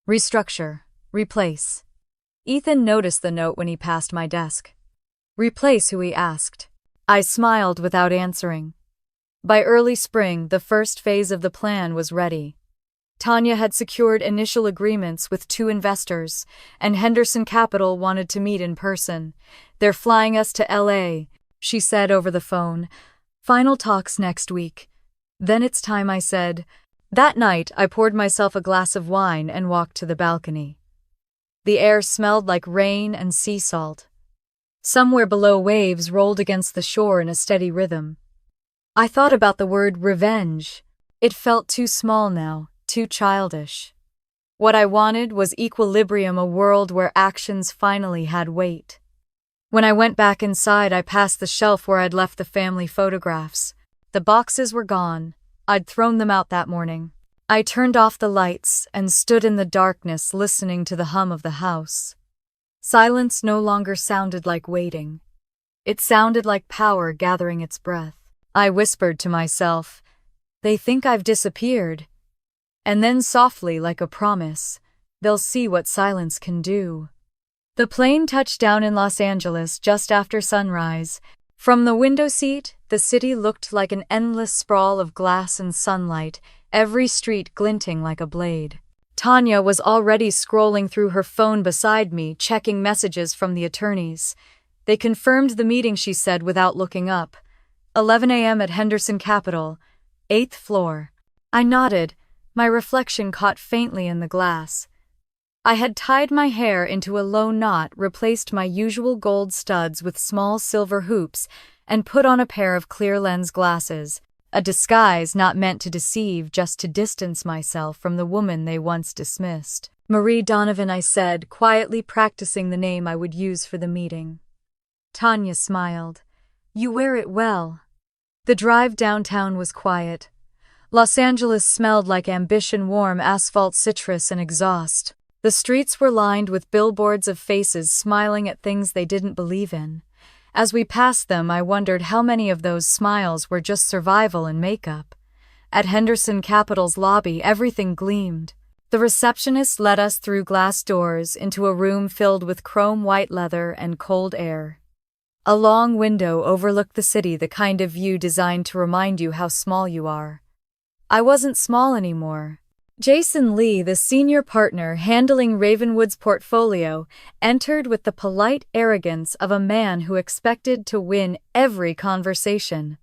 [SPEAKER 1] restructure, replace. Ethan noticed the note when he passed my desk. Replace who? He asked. I smiled without answering. By early spring, the first phase of the plan was ready. Tanya had secured initial agreements with 2 investors, and Henderson Capital wanted to meet in person. They're flying us to LA, she said over the phone. Final talks next week. Then it's time, I said. That night, I poured myself a glass of wine and walked to the balcony. The air smelled like rain and sea salt. Somewhere below, waves rolled against the shore in a steady rhythm. I thought about the word revenge. It felt too small now, too childish. What I wanted was equilibrium, a world where actions finally had weight. When I went back inside, I passed the shelf where I'd left the family photographs. The boxes were gone. I'd thrown them out that morning. I turned off the lights and stood in the darkness, listening to the hum of the house. Silence no longer sounded like waiting. It sounded like power gathering its breath. I whispered to myself, they think I've disappeared. And then softly, like a promise, they'll see what silence can do. The plane touched down in Los Angeles just after sunrise. From the window seat, the city looked like an endless sprawl of glass and sunlight, every street glinting like a blade. Tanya was already scrolling through her phone beside me, checking messages from the attorneys. They confirmed the meeting, she said without looking up. 11 a.m. at Henderson Capital, 8th floor. I nodded, my reflection caught faintly in the glass. I had tied my hair into a low knot, replaced my usual gold studs with small silver hoops, and put on a pair of clear lens glasses, a disguise not meant to deceive, just to distance myself from the woman they once dismissed. Marie Donovan, I said, quietly practicing the name I would use for the meeting. Tanya smiled. You wear it well. The drive downtown was quiet. Los Angeles smelled like ambition, warm asphalt, citrus, and exhaust. The streets were lined with billboards of faces smiling at things they didn't believe in. As we passed them, I wondered how many of those smiles were just survival and makeup. At Henderson Capital's lobby, everything gleamed. The receptionist led us through glass doors into a room filled with chrome white leather and cold air. A long window overlooked the city, the kind of view designed to remind you how small you are. I wasn't small anymore. Jason Lee, the senior partner handling Ravenwood's portfolio, entered with the polite arrogance of a man who expected to win every conversation.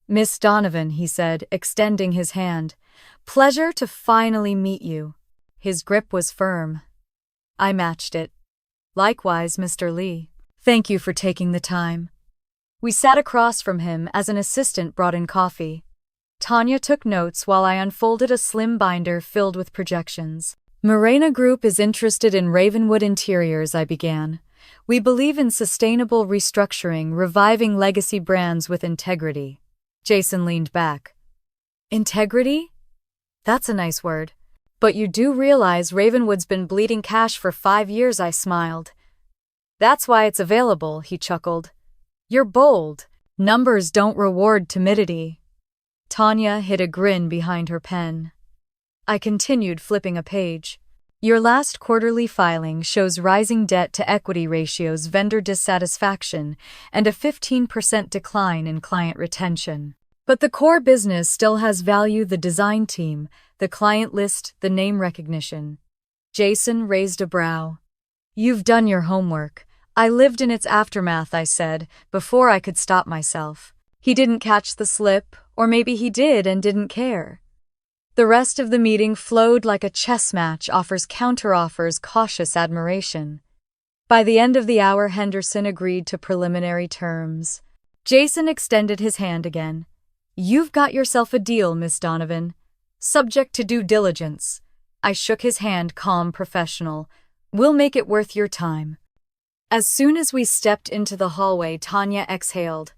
[SPEAKER 1] "Miss Donovan," he said, extending his hand. "Pleasure to finally meet you." His grip was firm. I matched it. "Likewise, Mr. Lee. Thank you for taking the time." We sat across from him as an assistant brought in coffee. Tanya took notes while I unfolded a slim binder filled with projections. "Morena Group is interested in Ravenwood Interiors," I began. "We believe in sustainable restructuring, reviving legacy brands with integrity." Jason leaned back. "Integrity? That's a nice word. But you do realize Ravenwood's been bleeding cash for 5 years," I smiled. "That's why it's available," he chuckled. "You're bold. Numbers don't reward timidity." Tanya hid a grin behind her pen. I continued flipping a page. "Your last quarterly filing shows rising debt-to-equity ratios, vendor dissatisfaction, and a 15% decline in client retention. But the core business still has value: the design team, the client list, the name recognition." Jason raised a brow. "You've done your homework." "I lived in its aftermath," I said, before I could stop myself. He didn't catch the slip, or maybe he did and didn't care. The rest of the meeting flowed like a chess match, offers, counteroffers, cautious admiration. By the end of the hour, Henderson agreed to preliminary terms. Jason extended his hand again. "You've got yourself a deal, Miss Donovan. Subject to due diligence." I shook his hand, calm, professional. "We'll make it worth your time." As soon as we stepped into the hallway, Tanya exhaled.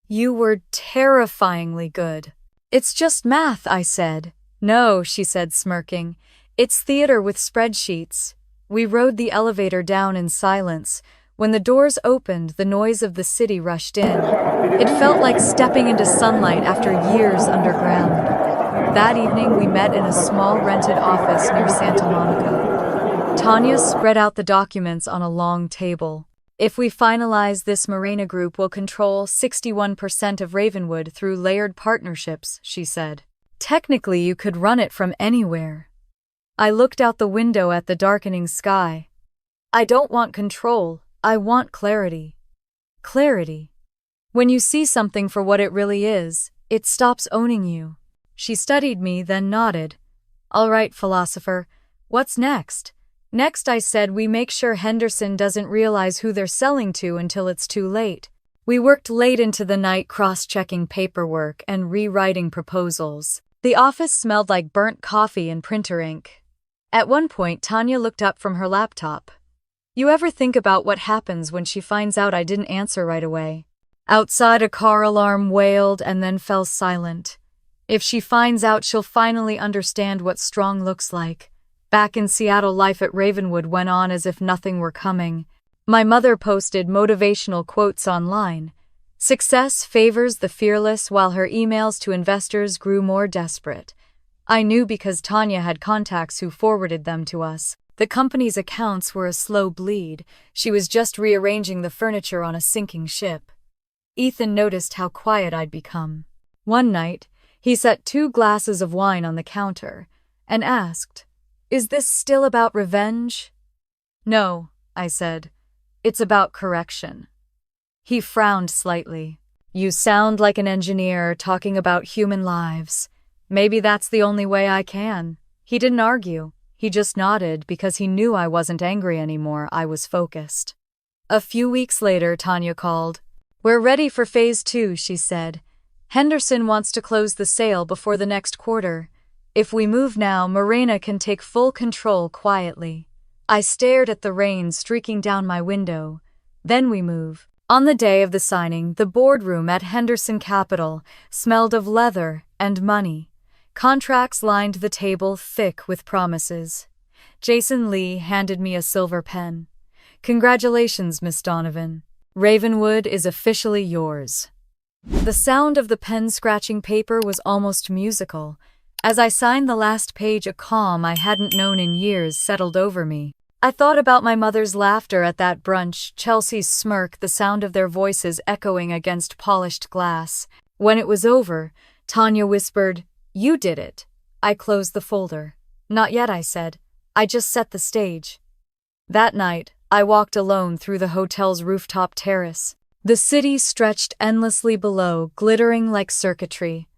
[SPEAKER 1] "You were terrifyingly good." "It's just math," I said. "No," she said, smirking. "It's theater with spreadsheets." We rode the elevator down in silence. When the doors opened, the noise of the city rushed in. It felt like stepping into sunlight after years underground. That evening, we met in a small rented office near Santa Monica. Tanya spread out the documents on a long table. "If we finalize this, Morena Group will control 61% of Ravenwood through layered partnerships," she said. "Technically, you could run it from anywhere." I looked out the window at the darkening sky. "I don't want control, I want clarity." Clarity. When you see something for what it really is, it stops owning you. She studied me, then nodded. "All right, philosopher. What's next?" "Next," I said, "we make sure Henderson doesn't realize who they're selling to until it's too late." We worked late into the night, cross-checking paperwork and rewriting proposals. The office smelled like burnt coffee and printer ink. At one point, Tanya looked up from her laptop. "You ever think about what happens when she finds out I didn't answer right away?" Outside, a car alarm wailed and then fell silent. "If she finds out, she'll finally understand what strong looks like." Back in Seattle, life at Ravenwood went on as if nothing were coming. My mother posted motivational quotes online. Success favors the fearless, while her emails to investors grew more desperate. I knew because Tanya had contacts who forwarded them to us. The company's accounts were a slow bleed. She was just rearranging the furniture on a sinking ship. Ethan noticed how quiet I'd become. One night, he set 2 glasses of wine on the counter and asked, "Is this still about revenge?" "No," I said. "It's about correction." He frowned slightly. "You sound like an engineer talking about human lives. Maybe that's the only way I can." He didn't argue. He just nodded because he knew I wasn't angry anymore. I was focused. A few weeks later, Tanya called. "We're ready for phase 2, she said. "Henderson wants to close the sale before the next quarter. If we move now, Morena can take full control quietly." I stared at the rain streaking down my window. "Then we move." On the day of the signing, the boardroom at Henderson Capital smelled of leather and money. Contracts lined the table thick with promises. Jason Lee handed me a silver pen. "Congratulations, Miss Donovan. Ravenwood is officially yours." The sound of the pen scratching paper was almost musical. As I signed the last page, a calm I hadn't known in years settled over me. I thought about my mother's laughter at that brunch, Chelsea's smirk, the sound of their voices echoing against polished glass. When it was over, Tanya whispered, "You did it." I closed the folder. "Not yet," I said. "I just set the stage." That night, I walked alone through the hotel's rooftop terrace. The city stretched endlessly below, glittering like circuitry.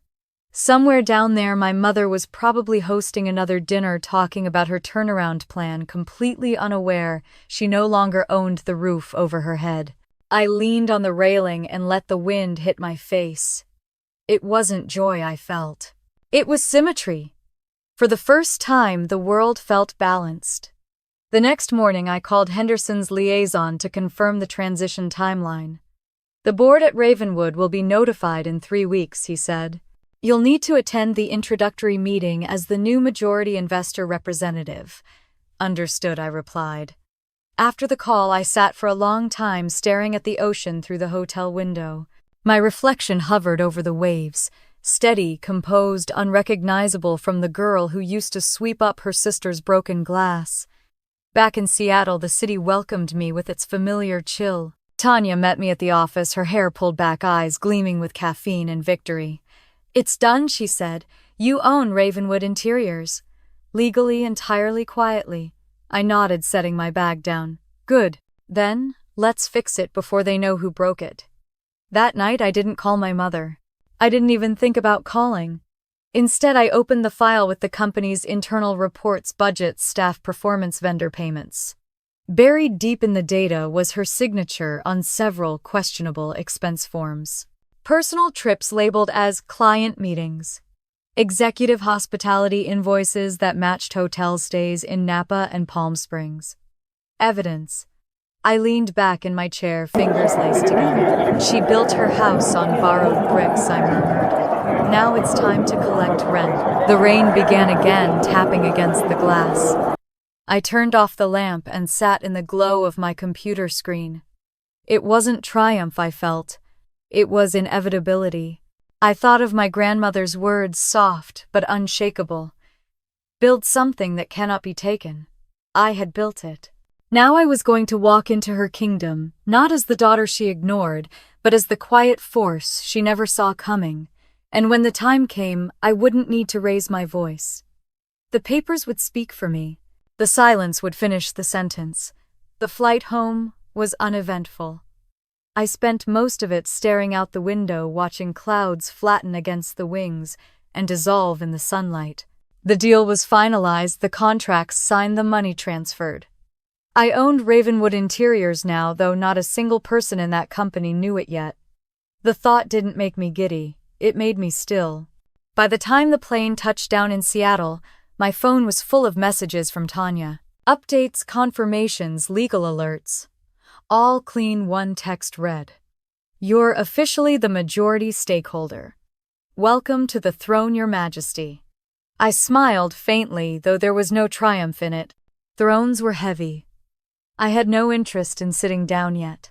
[SPEAKER 1] Somewhere down there, my mother was probably hosting another dinner, talking about her turnaround plan, completely unaware she no longer owned the roof over her head. I leaned on the railing and let the wind hit my face. It wasn't joy I felt. It was symmetry. For the first time, the world felt balanced. The next morning, I called Henderson's liaison to confirm the transition timeline. "The board at Ravenwood will be notified in 3 weeks," he said. "You'll need to attend the introductory meeting as the new majority investor representative." "Understood," I replied. After the call, I sat for a long time staring at the ocean through the hotel window. My reflection hovered over the waves, steady, composed, unrecognizable from the girl who used to sweep up her sister's broken glass. Back in Seattle, the city welcomed me with its familiar chill. Tanya met me at the office, her hair pulled back, eyes gleaming with caffeine and victory. "It's done," she said. "You own Ravenwood Interiors." Legally, entirely quietly. I nodded, setting my bag down. "Good. Then, let's fix it before they know who broke it." That night, I didn't call my mother. I didn't even think about calling. Instead, I opened the file with the company's internal reports, budgets, staff performance, vendor payments. Buried deep in the data was her signature on several questionable expense forms. Personal trips labeled as client meetings. Executive hospitality invoices that matched hotel stays in Napa and Palm Springs. Evidence. I leaned back in my chair, fingers laced together. "She built her house on borrowed bricks," I murmured. "Now it's time to collect rent." The rain began again, tapping against the glass. I turned off the lamp and sat in the glow of my computer screen. It wasn't triumph I felt. It was inevitability. I thought of my grandmother's words, soft but unshakable. "Build something that cannot be taken." I had built it. Now I was going to walk into her kingdom, not as the daughter she ignored, but as the quiet force she never saw coming. And when the time came, I wouldn't need to raise my voice. The papers would speak for me. The silence would finish the sentence. The flight home was uneventful. I spent most of it staring out the window, watching clouds flatten against the wings and dissolve in the sunlight. The deal was finalized, the contracts signed, the money transferred. I owned Ravenwood Interiors now, though not a single person in that company knew it yet. The thought didn't make me giddy, it made me still. By the time the plane touched down in Seattle, my phone was full of messages from Tanya. Updates, confirmations, legal alerts. All clean. One text read, "You're officially the majority stakeholder. Welcome to the throne, Your Majesty." I smiled faintly, though there was no triumph in it. Thrones were heavy. I had no interest in sitting down yet.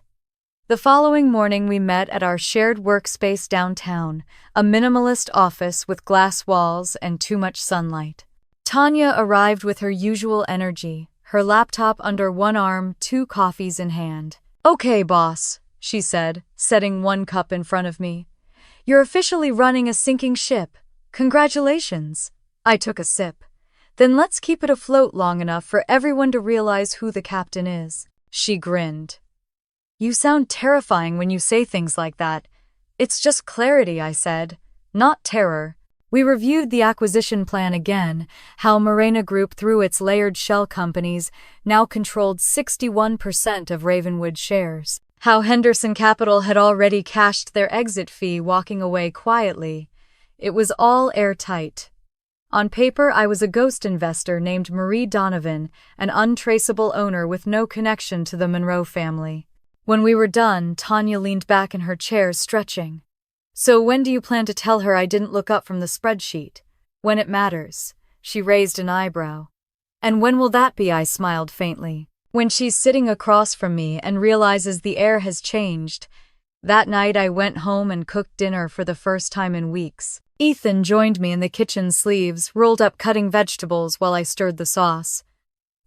[SPEAKER 1] The following morning we met at our shared workspace downtown, a minimalist office with glass walls and too much sunlight. Tanya arrived with her usual energy, her laptop under one arm, 2 coffees in hand. "Okay, boss," she said, setting one cup in front of me. "You're officially running a sinking ship. Congratulations." I took a sip. "Then let's keep it afloat long enough for everyone to realize who the captain is." She grinned. "You sound terrifying when you say things like that." "It's just clarity," I said, "not terror." We reviewed the acquisition plan again, how Morena Group, through its layered shell companies, now controlled 61% of Ravenwood shares. How Henderson Capital had already cashed their exit fee, walking away quietly. It was all airtight. On paper, I was a ghost investor named Marie Donovan, an untraceable owner with no connection to the Monroe family. When we were done, Tanya leaned back in her chair, stretching. So when do you plan to tell her I didn't look up from the spreadsheet? When it matters. She raised an eyebrow. And when will that be? I smiled faintly. When she's sitting across from me and realizes the air has changed. That night I went home and cooked dinner for the first time in weeks. Ethan joined me in the kitchen, sleeves rolled up, cutting vegetables while I stirred the sauce.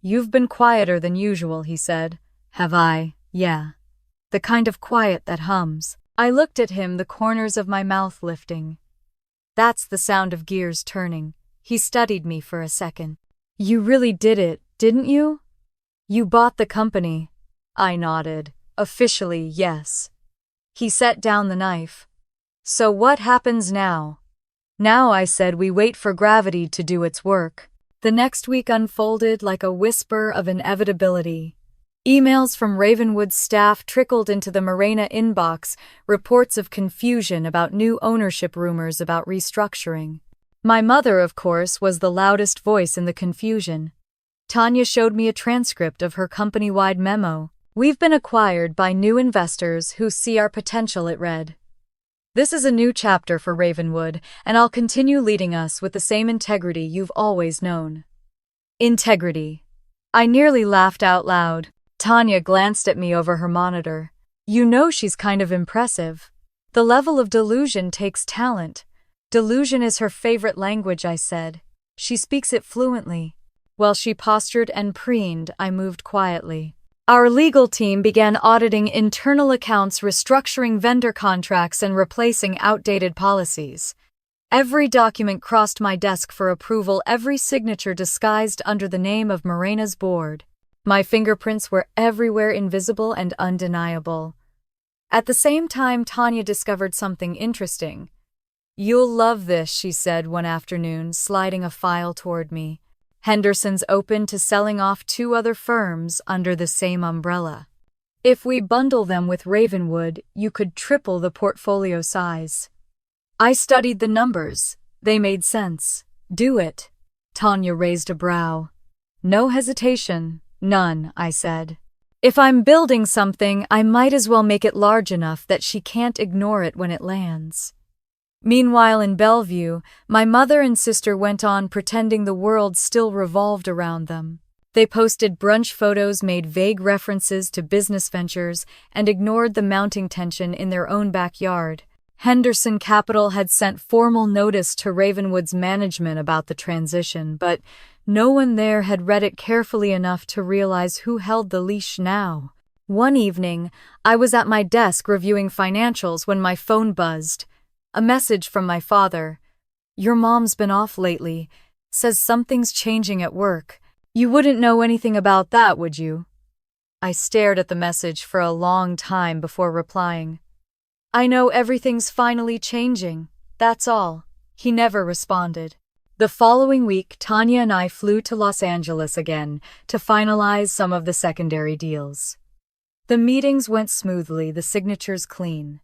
[SPEAKER 1] You've been quieter than usual, he said. Have I? Yeah. The kind of quiet that hums. I looked at him, the corners of my mouth lifting. That's the sound of gears turning. He studied me for a second. You really did it, didn't you? You bought the company. I nodded. Officially, yes. He set down the knife. So what happens now? Now, I said, we wait for gravity to do its work. The next week unfolded like a whisper of inevitability. Emails from Ravenwood's staff trickled into the Morena inbox, reports of confusion about new ownership, rumors about restructuring. My mother, of course, was the loudest voice in the confusion. Tanya showed me a transcript of her company-wide memo. We've been acquired by new investors who see our potential, it read. This is a new chapter for Ravenwood, and I'll continue leading us with the same integrity you've always known. Integrity. I nearly laughed out loud. Tanya glanced at me over her monitor. You know, she's kind of impressive. The level of delusion takes talent. Delusion is her favorite language, I said. She speaks it fluently. While she postured and preened, I moved quietly. Our legal team began auditing internal accounts, restructuring vendor contracts, and replacing outdated policies. Every document crossed my desk for approval, every signature disguised under the name of Morena's board. My fingerprints were everywhere, invisible and undeniable. At the same time, Tanya discovered something interesting. You'll love this, she said one afternoon, sliding a file toward me. Henderson's open to selling off 2 other firms under the same umbrella. If we bundle them with Ravenwood, you could triple the portfolio size. I studied the numbers. They made sense. Do it. Tanya raised a brow. No hesitation. None, I said. If I'm building something, I might as well make it large enough that she can't ignore it when it lands. Meanwhile, in Bellevue, my mother and sister went on pretending the world still revolved around them. They posted brunch photos, made vague references to business ventures, and ignored the mounting tension in their own backyard. Henderson Capital had sent formal notice to Ravenwood's management about the transition, but no one there had read it carefully enough to realize who held the leash now. One evening, I was at my desk reviewing financials when my phone buzzed. A message from my father. Your mom's been off lately. Says something's changing at work. You wouldn't know anything about that, would you? I stared at the message for a long time before replying. I know everything's finally changing. That's all. He never responded. The following week, Tanya and I flew to Los Angeles again to finalize some of the secondary deals. The meetings went smoothly, the signatures clean.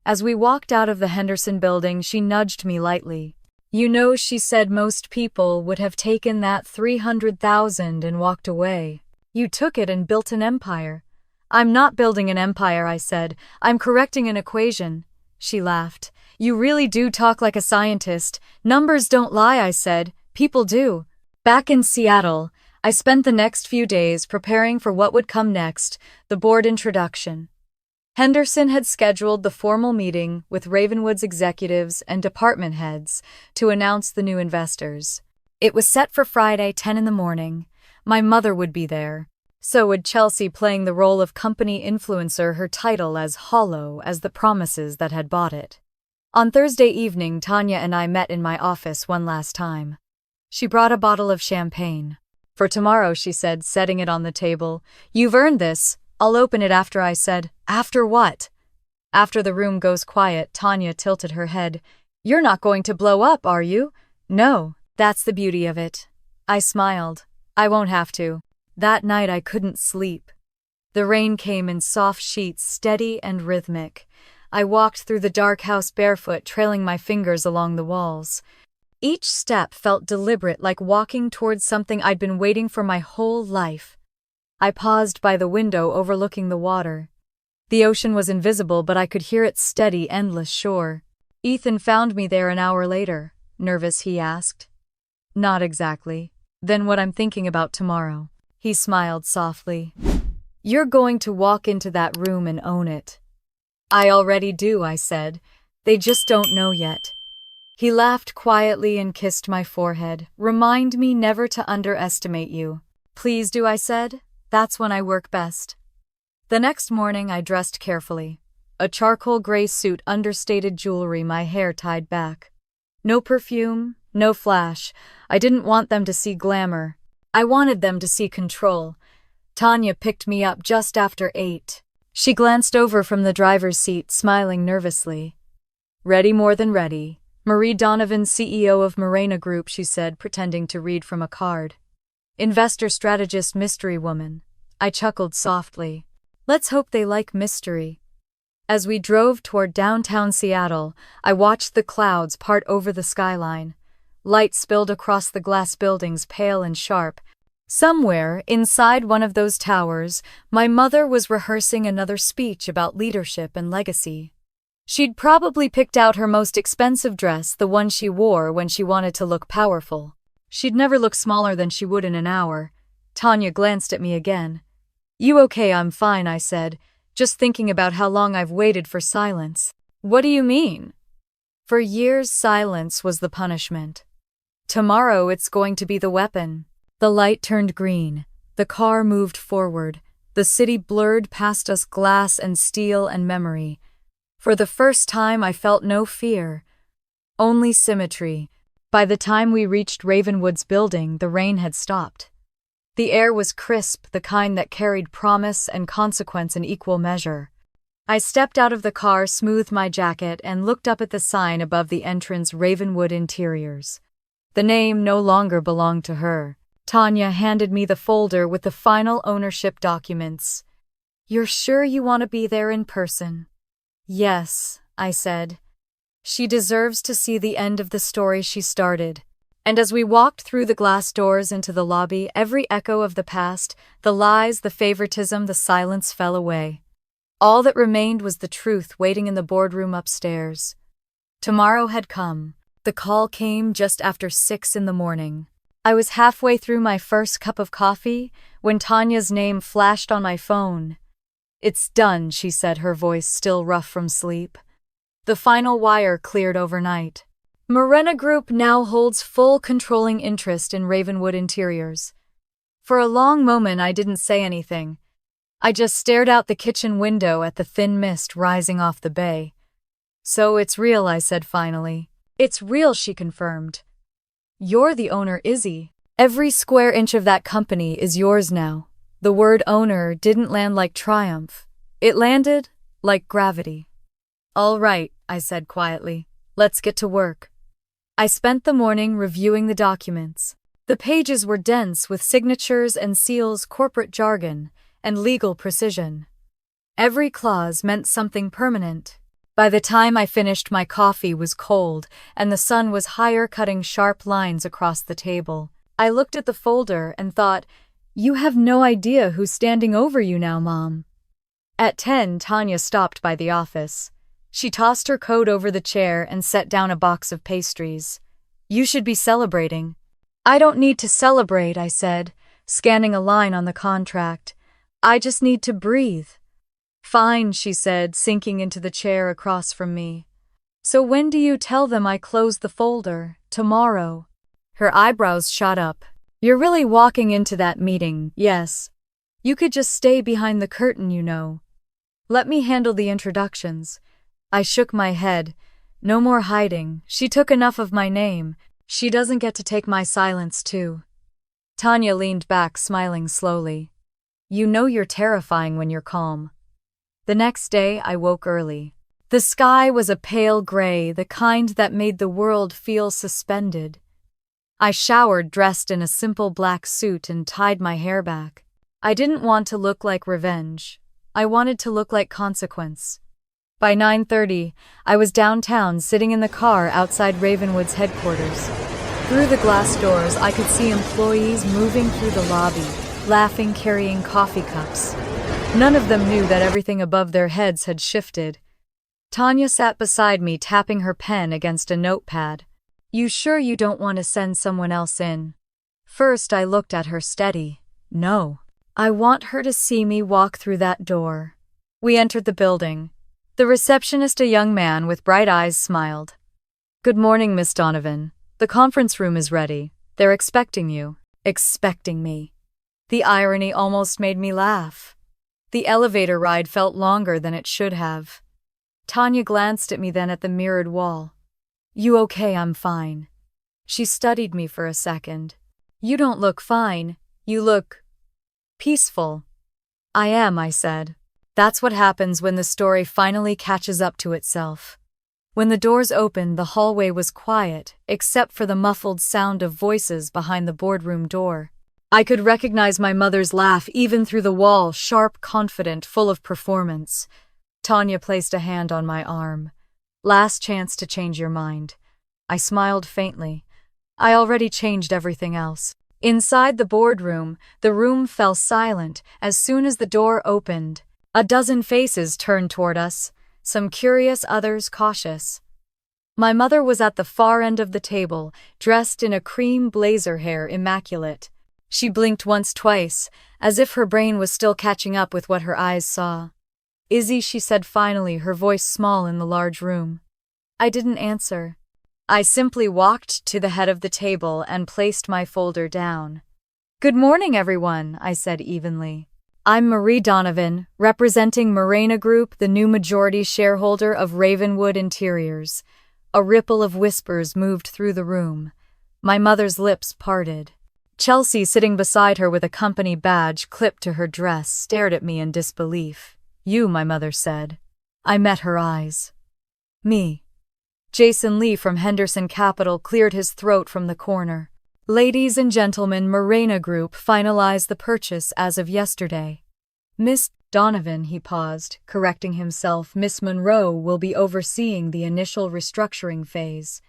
[SPEAKER 1] As we walked out of the Henderson building, she nudged me lightly. You know, she said, most people would have taken that $300,000 and walked away. You took it and built an empire. I'm not building an empire, I said. I'm correcting an equation. She laughed. You really do talk like a scientist. Numbers don't lie, I said. People do. Back in Seattle, I spent the next few days preparing for what would come next, the board introduction. Henderson had scheduled the formal meeting with Ravenwood's executives and department heads to announce the new investors. It was set for Friday, 10 in the morning. My mother would be there. So would Chelsea, playing the role of company influencer, her title as hollow as the promises that had bought it. On Thursday evening, Tanya and I met in my office one last time. She brought a bottle of champagne. For tomorrow, she said, setting it on the table. You've earned this. I'll open it after, I said. After what? After the room goes quiet. Tanya tilted her head. You're not going to blow up, are you? No, that's the beauty of it. I smiled. I won't have to. That night I couldn't sleep. The rain came in soft sheets, steady and rhythmic. I walked through the dark house barefoot, trailing my fingers along the walls. Each step felt deliberate, like walking towards something I'd been waiting for my whole life. I paused by the window overlooking the water. The ocean was invisible, but I could hear its steady, endless shore. Ethan found me there an hour later. Nervous, he asked. Not exactly. Then what I'm thinking about tomorrow. He smiled softly. You're going to walk into that room and own it. I already do, I said. They just don't know yet. He laughed quietly and kissed my forehead. Remind me never to underestimate you. Please do, I said. That's when I work best. The next morning I dressed carefully. A charcoal gray suit, understated jewelry, my hair tied back. No perfume, no flash. I didn't want them to see glamour. I wanted them to see control. Tanya picked me up just after 8. She glanced over from the driver's seat, smiling nervously. Ready, more than ready. Marie Donovan, CEO of Morena Group, she said, pretending to read from a card. Investor strategist, mystery woman. I chuckled softly. Let's hope they like mystery. As we drove toward downtown Seattle, I watched the clouds part over the skyline. Light spilled across the glass buildings, pale and sharp. Somewhere, inside one of those towers, my mother was rehearsing another speech about leadership and legacy. She'd probably picked out her most expensive dress, the one she wore when she wanted to look powerful. She'd never look smaller than she would in an hour. Tanya glanced at me again. You okay? I'm fine, I said, just thinking about how long I've waited for silence. What do you mean? For years, silence was the punishment. Tomorrow it's going to be the weapon. The light turned green. The car moved forward. The city blurred past us, glass and steel and memory. For the first time I felt no fear, only symmetry. By the time we reached Ravenwood's building, the rain had stopped. The air was crisp, the kind that carried promise and consequence in equal measure. I stepped out of the car, smoothed my jacket, and looked up at the sign above the entrance, Ravenwood Interiors. The name no longer belonged to her. Tanya handed me the folder with the final ownership documents. You're sure you want to be there in person? Yes, I said. She deserves to see the end of the story she started. And as we walked through the glass doors into the lobby, every echo of the past, the lies, the favoritism, the silence fell away. All that remained was the truth waiting in the boardroom upstairs. Tomorrow had come. The call came just after 6 in the morning. I was halfway through my first cup of coffee when Tanya's name flashed on my phone. It's done, she said, her voice still rough from sleep. The final wire cleared overnight. Morena Group now holds full controlling interest in Ravenwood Interiors. For a long moment I didn't say anything. I just stared out the kitchen window at the thin mist rising off the bay. So it's real, I said finally. It's real, she confirmed. You're the owner, Izzy. Every square inch of that company is yours now. The word owner didn't land like triumph. It landed like gravity. All right, I said quietly. Let's get to work. I spent the morning reviewing the documents. The pages were dense with signatures and seals, corporate jargon, and legal precision. Every clause meant something permanent. By the time I finished, my coffee was cold, and the sun was higher, cutting sharp lines across the table. I looked at the folder and thought, you have no idea who's standing over you now, Mom. At 10, Tanya stopped by the office. She tossed her coat over the chair and set down a box of pastries. You should be celebrating. I don't need to celebrate, I said, scanning a line on the contract. I just need to breathe. Fine, she said, sinking into the chair across from me. So when do you tell them I closed the folder? Tomorrow. Her eyebrows shot up. You're really walking into that meeting, yes. You could just stay behind the curtain, you know. Let me handle the introductions. I shook my head. No more hiding. She took enough of my name. She doesn't get to take my silence, too. Tanya leaned back, smiling slowly. You know you're terrifying when you're calm. The next day, I woke early. The sky was a pale gray, the kind that made the world feel suspended. I showered, dressed in a simple black suit, and tied my hair back. I didn't want to look like revenge. I wanted to look like consequence. By 9:30, I was downtown, sitting in the car outside Ravenwood's headquarters. Through the glass doors, I could see employees moving through the lobby, laughing, carrying coffee cups. None of them knew that everything above their heads had shifted. Tanya sat beside me, tapping her pen against a notepad. "You sure you don't want to send someone else in?" First, I looked at her steady. "No. I want her to see me walk through that door." We entered the building. The receptionist, a young man with bright eyes, smiled. "Good morning, Miss Donovan. The conference room is ready. They're expecting you." Expecting me. The irony almost made me laugh. The elevator ride felt longer than it should have. Tanya glanced at me, then at the mirrored wall. "You okay?" "I'm fine." She studied me for a second. "You don't look fine. You look peaceful." "I am," I said. That's what happens when the story finally catches up to itself. When the doors opened, the hallway was quiet, except for the muffled sound of voices behind the boardroom door. I could recognize my mother's laugh even through the wall, sharp, confident, full of performance. Tanya placed a hand on my arm. "Last chance to change your mind." I smiled faintly. I already changed everything else. Inside the boardroom, the room fell silent as soon as the door opened. A dozen faces turned toward us, some curious, others cautious. My mother was at the far end of the table, dressed in a cream blazer, hair immaculate. She blinked once, twice, as if her brain was still catching up with what her eyes saw. "Izzy," she said finally, her voice small in the large room. I didn't answer. I simply walked to the head of the table and placed my folder down. "Good morning, everyone," I said evenly. "I'm Marie Donovan, representing Morena Group, the new majority shareholder of Ravenwood Interiors." A ripple of whispers moved through the room. My mother's lips parted. Chelsea, sitting beside her with a company badge clipped to her dress, stared at me in disbelief. "You," my mother said. I met her eyes. "Me." Jason Lee from Henderson Capital cleared his throat from the corner. "Ladies and gentlemen, Morena Group finalized the purchase as of yesterday. Miss Donovan," he paused, correcting himself, "Miss Monroe will be overseeing the initial restructuring phase."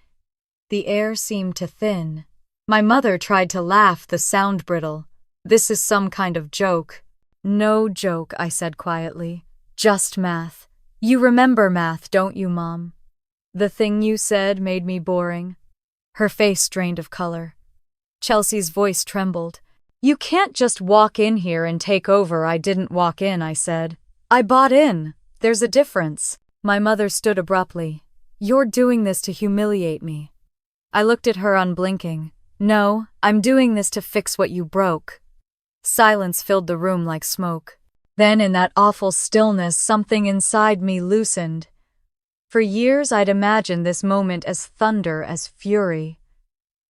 [SPEAKER 1] The air seemed to thin. My mother tried to laugh, the sound brittle. "This is some kind of joke." "No joke," I said quietly. "Just math. You remember math, don't you, Mom?" "The thing you said made me boring." Her face drained of color. Chelsea's voice trembled. "You can't just walk in here and take over." "I didn't walk in," I said. "I bought in. There's a difference." My mother stood abruptly. "You're doing this to humiliate me." I looked at her, unblinking. "No, I'm doing this to fix what you broke." Silence filled the room like smoke. Then, in that awful stillness, something inside me loosened. For years I'd imagined this moment as thunder, as fury.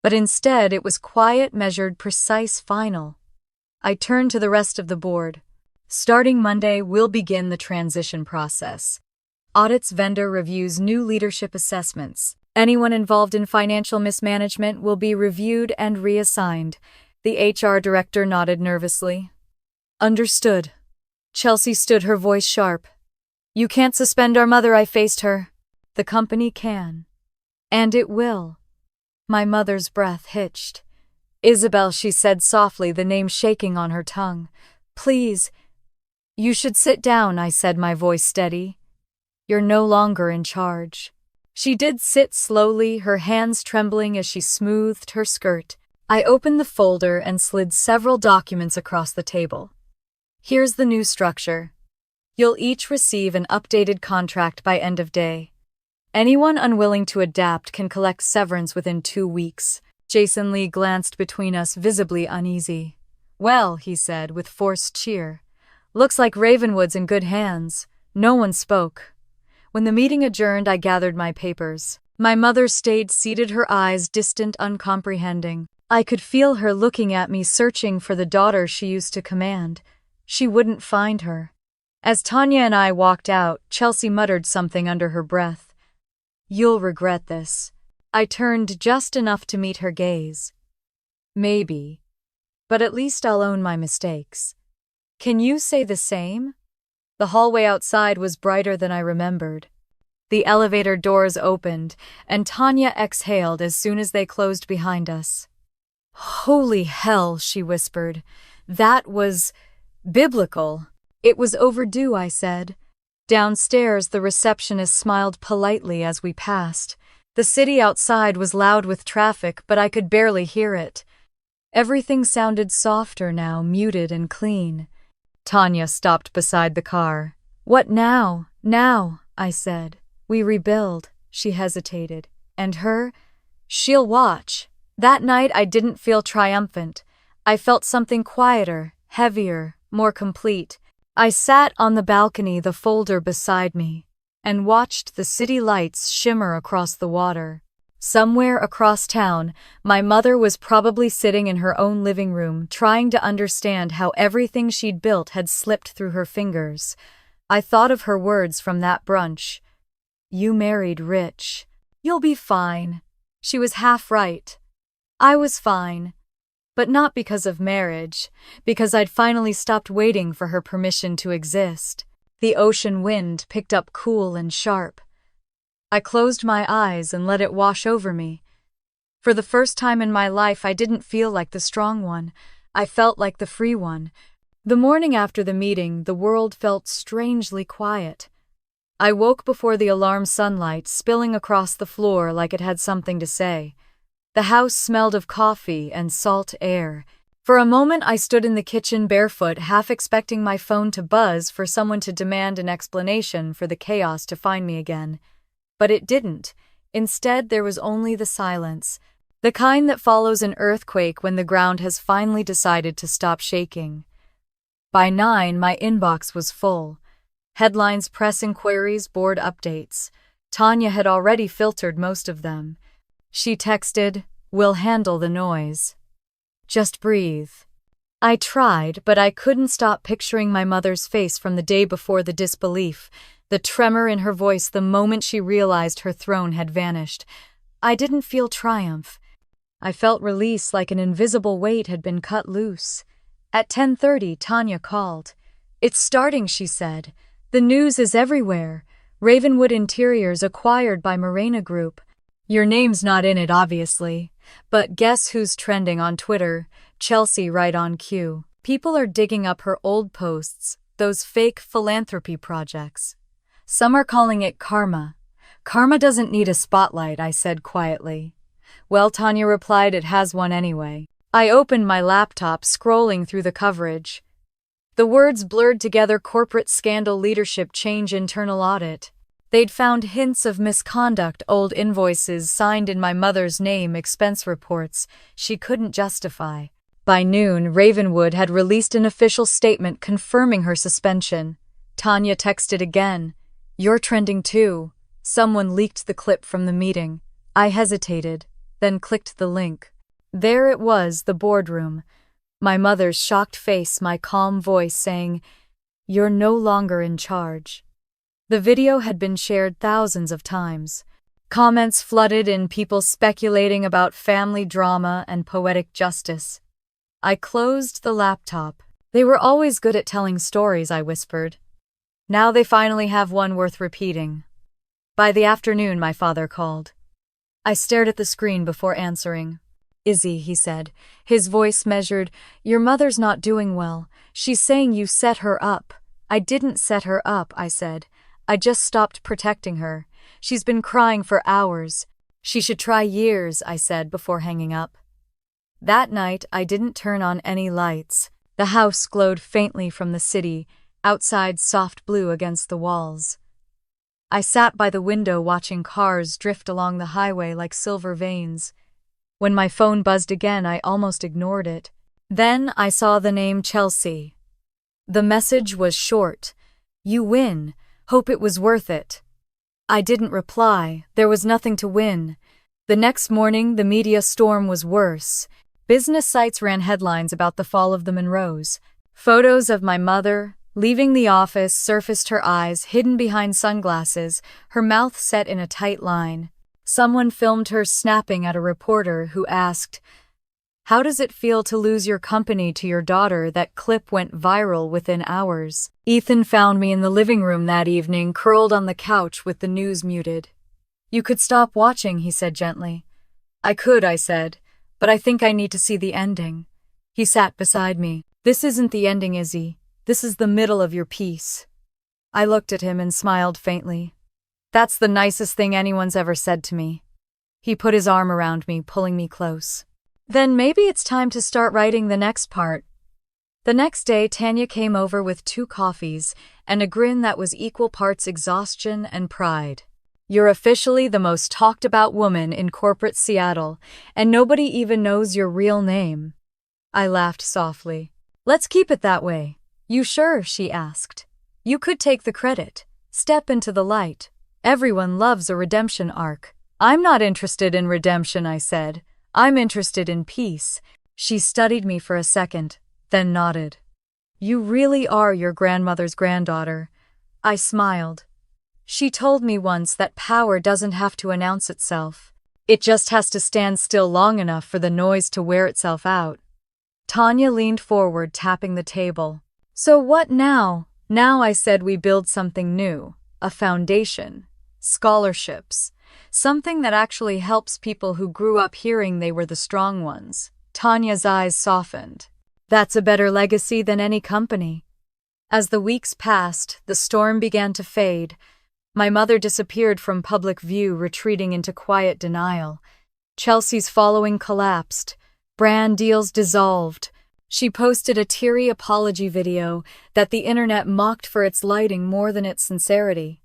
[SPEAKER 1] But instead it was quiet, measured, precise, final. I turned to the rest of the board. "Starting Monday, we'll begin the transition process. Audits, vendor reviews, new leadership assessments. Anyone involved in financial mismanagement will be reviewed and reassigned." The HR director nodded nervously. "Understood." Chelsea stood, her voice sharp. "You can't suspend our mother," I faced her. "The company can. And it will." My mother's breath hitched. "Isabel," she said softly, the name shaking on her tongue. "Please." "You should sit down," I said, my voice steady. "You're no longer in charge." She did sit slowly, her hands trembling as she smoothed her skirt. I opened the folder and slid several documents across the table. "Here's the new structure. You'll each receive an updated contract by end of day. Anyone unwilling to adapt can collect severance within 2 weeks. Jason Lee glanced between us, visibly uneasy. "Well," he said with forced cheer, "looks like Ravenwood's in good hands." No one spoke. When the meeting adjourned, I gathered my papers. My mother stayed seated, her eyes distant, uncomprehending. I could feel her looking at me, searching for the daughter she used to command. She wouldn't find her. As Tanya and I walked out, Chelsea muttered something under her breath. "You'll regret this." I turned just enough to meet her gaze. "Maybe. But at least I'll own my mistakes." "Can you say the same?" The hallway outside was brighter than I remembered. The elevator doors opened, and Tanya exhaled as soon as they closed behind us. "Holy hell," she whispered. "That was biblical." It was overdue, I said. Downstairs, the receptionist smiled politely as we passed. The city outside was loud with traffic, but I could barely hear it. Everything sounded softer now, muted and clean. Tanya stopped beside the car. "What now? Now," I said. "We rebuild." She hesitated. "And her? She'll watch." That night I didn't feel triumphant. I felt something quieter, heavier, more complete. I sat on the balcony, the folder beside me, and watched the city lights shimmer across the water. Somewhere across town, my mother was probably sitting in her own living room, trying to understand how everything she'd built had slipped through her fingers. I thought of her words from that brunch. "You married rich. You'll be fine." She was half right. I was fine. But not because of marriage, because I'd finally stopped waiting for her permission to exist. The ocean wind picked up cool and sharp. I closed my eyes and let it wash over me. For the first time in my life, I didn't feel like the strong one. I felt like the free one. The morning after the meeting, the world felt strangely quiet. I woke before the alarm sunlight spilling across the floor like it had something to say. The house smelled of coffee and salt air. For a moment I stood in the kitchen barefoot, half expecting my phone to buzz for someone to demand an explanation for the chaos to find me again. But it didn't. Instead, there was only the silence, the kind that follows an earthquake when the ground has finally decided to stop shaking. By 9, my inbox was full. Headlines, press inquiries, board updates. Tanya had already filtered most of them. She texted, "We'll handle the noise. Just breathe." I tried, but I couldn't stop picturing my mother's face from the day before, the disbelief, the tremor in her voice the moment she realized her throne had vanished. I didn't feel triumph. I felt release, like an invisible weight had been cut loose. At 10:30, Tanya called. "It's starting," she said. "The news is everywhere. Ravenwood Interiors acquired by Morena Group. Your name's not in it, obviously. But guess who's trending on Twitter? Chelsea right on cue. People are digging up her old posts, those fake philanthropy projects. Some are calling it karma. Karma doesn't need a spotlight," I said quietly. "Well," Tanya replied, "it has one anyway." I opened my laptop, scrolling through the coverage. The words blurred together: corporate scandal, leadership change, internal audit. They'd found hints of misconduct, old invoices signed in my mother's name, expense reports she couldn't justify. By noon, Ravenwood had released an official statement confirming her suspension. Tanya texted again. "You're trending too." Someone leaked the clip from the meeting. I hesitated, then clicked the link. There it was, the boardroom. My mother's shocked face, my calm voice saying, "You're no longer in charge." The video had been shared thousands of times. Comments flooded in, people speculating about family drama and poetic justice. I closed the laptop. "They were always good at telling stories," I whispered. "Now they finally have one worth repeating." By the afternoon, my father called. I stared at the screen before answering. "Izzy," he said, his voice measured, "your mother's not doing well. She's saying you set her up." "I didn't set her up," I said. "I just stopped protecting her. She's been crying for hours." "She should try years," I said before hanging up. That night, I didn't turn on any lights. The house glowed faintly from the city, outside soft blue against the walls. I sat by the window watching cars drift along the highway like silver veins. When my phone buzzed again, I almost ignored it. Then I saw the name Chelsea. The message was short. "You win. Hope it was worth it." I didn't reply. There was nothing to win. The next morning, the media storm was worse. Business sites ran headlines about the fall of the Monroes. Photos of my mother leaving the office surfaced, her eyes hidden behind sunglasses, her mouth set in a tight line. Someone filmed her snapping at a reporter who asked, "How does it feel to lose your company to your daughter?" That clip went viral within hours. Ethan found me in the living room that evening, curled on the couch with the news muted. "You could stop watching," he said gently. "I could," I said, "but I think I need to see the ending." He sat beside me. "This isn't the ending, Izzy. This is the middle of your piece." I looked at him and smiled faintly. "That's the nicest thing anyone's ever said to me." He put his arm around me, pulling me close. "Then maybe it's time to start writing the next part." The next day, Tanya came over with 2 coffees and a grin that was equal parts exhaustion and pride. "You're officially the most talked about woman in corporate Seattle, and nobody even knows your real name." I laughed softly. "Let's keep it that way." "You sure?" she asked. "You could take the credit. Step into the light. Everyone loves a redemption arc." "I'm not interested in redemption," I said. "I'm interested in peace." She studied me for a second, then nodded. "You really are your grandmother's granddaughter." I smiled. She told me once that power doesn't have to announce itself. It just has to stand still long enough for the noise to wear itself out. Tanya leaned forward, tapping the table. "So what now?" "Now," I said, "we build something new. A foundation. Scholarships. Something that actually helps people who grew up hearing they were the strong ones." Tanya's eyes softened. "That's a better legacy than any company." As the weeks passed, the storm began to fade. My mother disappeared from public view, retreating into quiet denial. Chelsea's following collapsed. Brand deals dissolved. She posted a teary apology video that the internet mocked for its lighting more than its sincerity.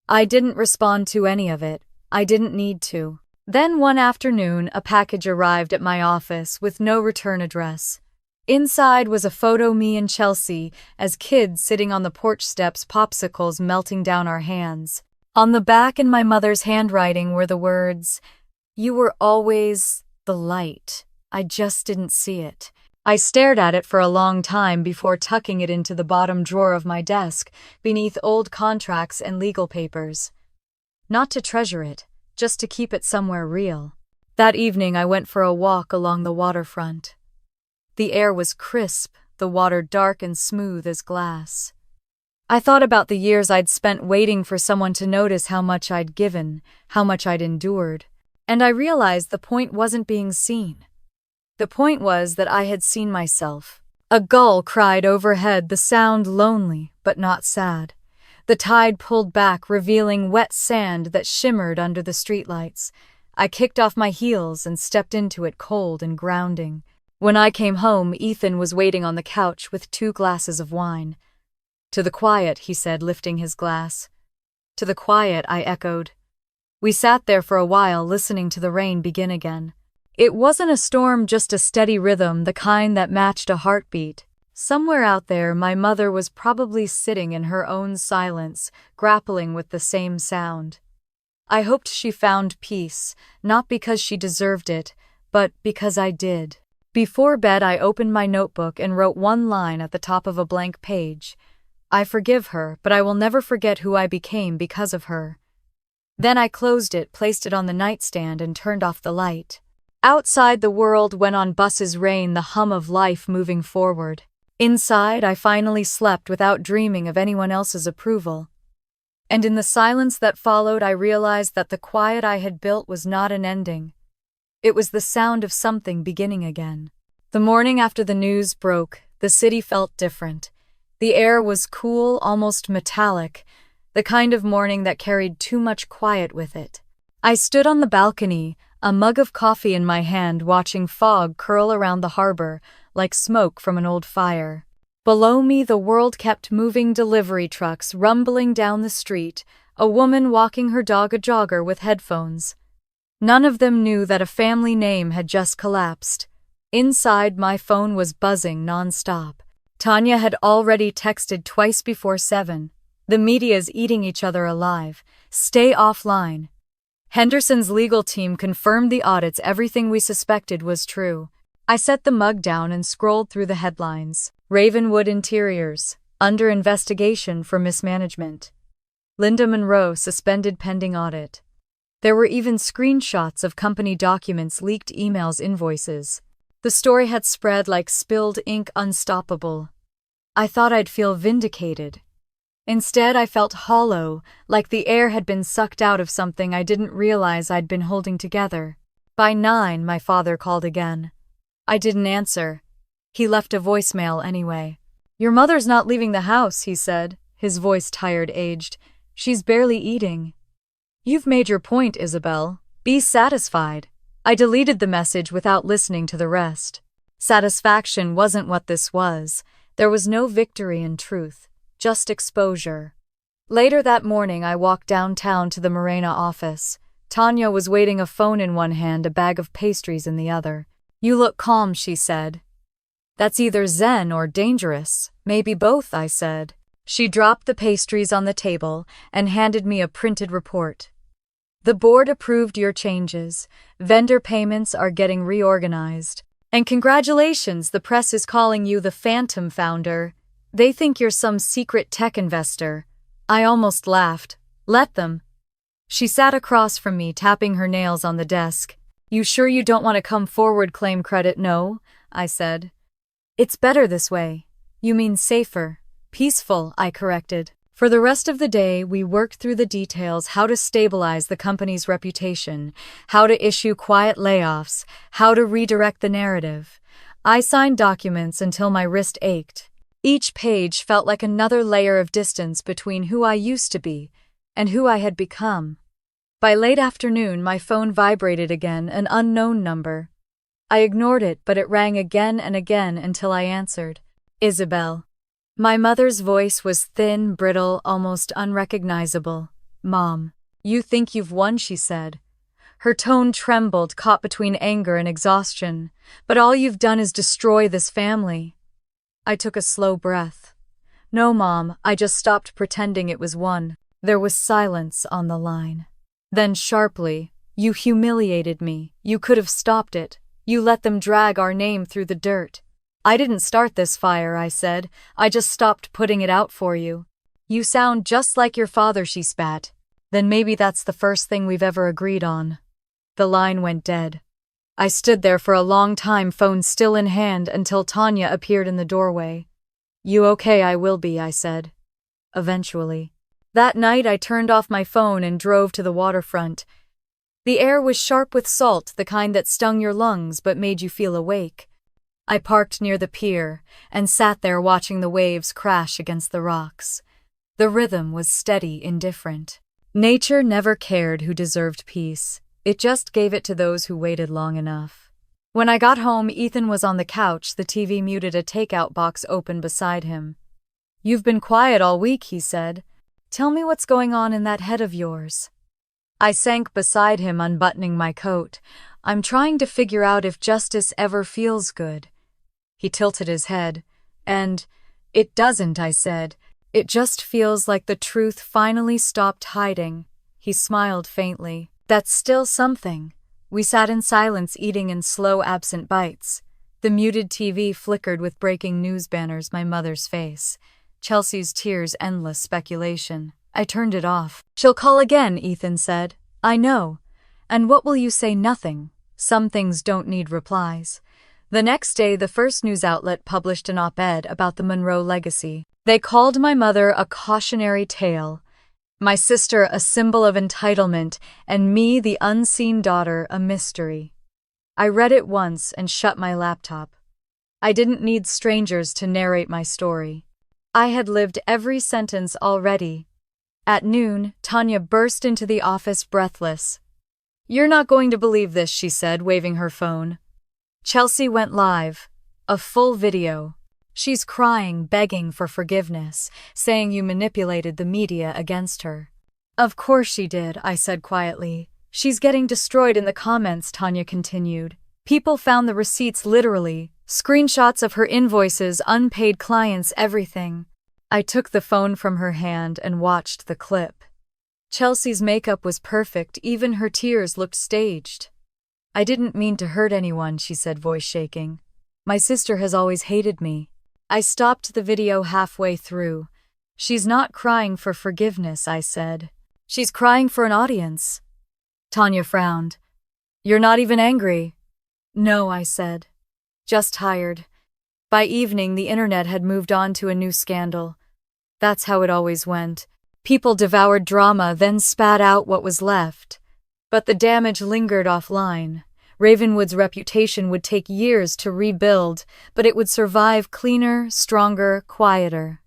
[SPEAKER 1] I didn't respond to any of it. I didn't need to. Then one afternoon, a package arrived at my office with no return address. Inside was a photo me and Chelsea as kids sitting on the porch steps, popsicles melting down our hands. On the back, in my mother's handwriting, were the words, "You were always the light. I just didn't see it." I stared at it for a long time before tucking it into the bottom drawer of my desk, beneath old contracts and legal papers. Not to treasure it, just to keep it somewhere real. That evening I went for a walk along the waterfront. The air was crisp, the water dark and smooth as glass. I thought about the years I'd spent waiting for someone to notice how much I'd given, how much I'd endured, and I realized the point wasn't being seen. The point was that I had seen myself. A gull cried overhead, the sound lonely but not sad. The tide pulled back, revealing wet sand that shimmered under the streetlights. I kicked off my heels and stepped into it, cold and grounding. When I came home, Ethan was waiting on the couch with 2 glasses of wine. "To the quiet," he said, lifting his glass. "To the quiet," I echoed. We sat there for a while, listening to the rain begin again. It wasn't a storm, just a steady rhythm, the kind that matched a heartbeat. Somewhere out there, my mother was probably sitting in her own silence, grappling with the same sound. I hoped she found peace, not because she deserved it, but because I did. Before bed, I opened my notebook and wrote one line at the top of a blank page. "I forgive her, but I will never forget who I became because of her." Then I closed it, placed it on the nightstand, and turned off the light. Outside, the world went on, buses, rain, the hum of life moving forward. Inside, I finally slept without dreaming of anyone else's approval. And in the silence that followed, I realized that the quiet I had built was not an ending. It was the sound of something beginning again. The morning after the news broke, the city felt different. The air was cool, almost metallic, the kind of morning that carried too much quiet with it. I stood on the balcony, a mug of coffee in my hand, watching fog curl around the harbor like smoke from an old fire. Below me, the world kept moving, delivery trucks rumbling down the street, a woman walking her dog, a jogger with headphones. None of them knew that a family name had just collapsed. Inside, my phone was buzzing nonstop. Tanya had already texted twice before 7. "The media's eating each other alive. Stay offline." Henderson's legal team confirmed the audits. Everything we suspected was true. I set the mug down and scrolled through the headlines. Ravenwood Interiors, under investigation for mismanagement. Linda Monroe suspended pending audit. There were even screenshots of company documents, leaked emails, invoices. The story had spread like spilled ink, unstoppable. I thought I'd feel vindicated. Instead, I felt hollow, like the air had been sucked out of something I didn't realize I'd been holding together. By 9, my father called again. I didn't answer. He left a voicemail anyway. Your mother's not leaving the house, he said, his voice tired, aged. She's barely eating. You've made your point, Isabel. Be satisfied. I deleted the message without listening to the rest. Satisfaction wasn't what this was. There was no victory in truth, just exposure. Later that morning, I walked downtown to the Morena office. Tanya was waiting, a phone in one hand, a bag of pastries in the other. You look calm, she said. That's either zen or dangerous. Maybe both, I said. She dropped the pastries on the table and handed me a printed report. The board approved your changes. Vendor payments are getting reorganized. And congratulations, the press is calling you the Phantom Founder. They think you're some secret tech investor. I almost laughed. Let them. She sat across from me, tapping her nails on the desk. You sure you don't want to come forward, claim credit? No, I said. It's better this way. You mean safer. Peaceful, I corrected. For the rest of the day, we worked through the details: how to stabilize the company's reputation, how to issue quiet layoffs, how to redirect the narrative. I signed documents until my wrist ached. Each page felt like another layer of distance between who I used to be and who I had become. By late afternoon, my phone vibrated again, an unknown number. I ignored it, but it rang again and again until I answered. Isabel. My mother's voice was thin, brittle, almost unrecognizable. Mom, you think you've won, she said. Her tone trembled, caught between anger and exhaustion. But all you've done is destroy this family. I took a slow breath. No, Mom, I just stopped pretending it was won. There was silence on the line. Then sharply, you humiliated me. You could have stopped it. You let them drag our name through the dirt. I didn't start this fire, I said. I just stopped putting it out for you. You sound just like your father, she spat. Then maybe that's the first thing we've ever agreed on. The line went dead. I stood there for a long time, phone still in hand, until Tanya appeared in the doorway. You okay? I will be, I said. Eventually. That night I turned off my phone and drove to the waterfront. The air was sharp with salt, the kind that stung your lungs but made you feel awake. I parked near the pier and sat there watching the waves crash against the rocks. The rhythm was steady, indifferent. Nature never cared who deserved peace. It just gave it to those who waited long enough. When I got home, Ethan was on the couch, the TV muted, a takeout box open beside him. You've been quiet all week, he said. Tell me what's going on in that head of yours. I sank beside him, unbuttoning my coat. I'm trying to figure out if justice ever feels good. He tilted his head. And it doesn't, I said. It just feels like the truth finally stopped hiding. He smiled faintly. That's still something. We sat in silence, eating in slow, absent bites. The muted TV flickered with breaking news banners, my mother's face. Chelsea's tears, endless speculation. I turned it off. She'll call again, Ethan said. I know. And what will you say? Nothing. Some things don't need replies. The next day, the first news outlet published an op-ed about the Monroe legacy. They called my mother a cautionary tale, my sister a symbol of entitlement, and me, the unseen daughter, a mystery. I read it once and shut my laptop. I didn't need strangers to narrate my story. I had lived every sentence already. At noon, Tanya burst into the office, breathless. You're not going to believe this, she said, waving her phone. Chelsea went live. A full video. She's crying, begging for forgiveness, saying you manipulated the media against her. Of course she did, I said quietly. She's getting destroyed in the comments, Tanya continued. People found the receipts, literally. Screenshots of her invoices, unpaid clients, everything. I took the phone from her hand and watched the clip. Chelsea's makeup was perfect, even her tears looked staged. I didn't mean to hurt anyone, she said, voice shaking. My sister has always hated me. I stopped the video halfway through. She's not crying for forgiveness, I said. She's crying for an audience. Tanya frowned. You're not even angry. No, I said. Just tired. By evening, the internet had moved on to a new scandal. That's how it always went. People devoured drama, then spat out what was left. But the damage lingered offline. Ravenwood's reputation would take years to rebuild, but it would survive cleaner, stronger, quieter.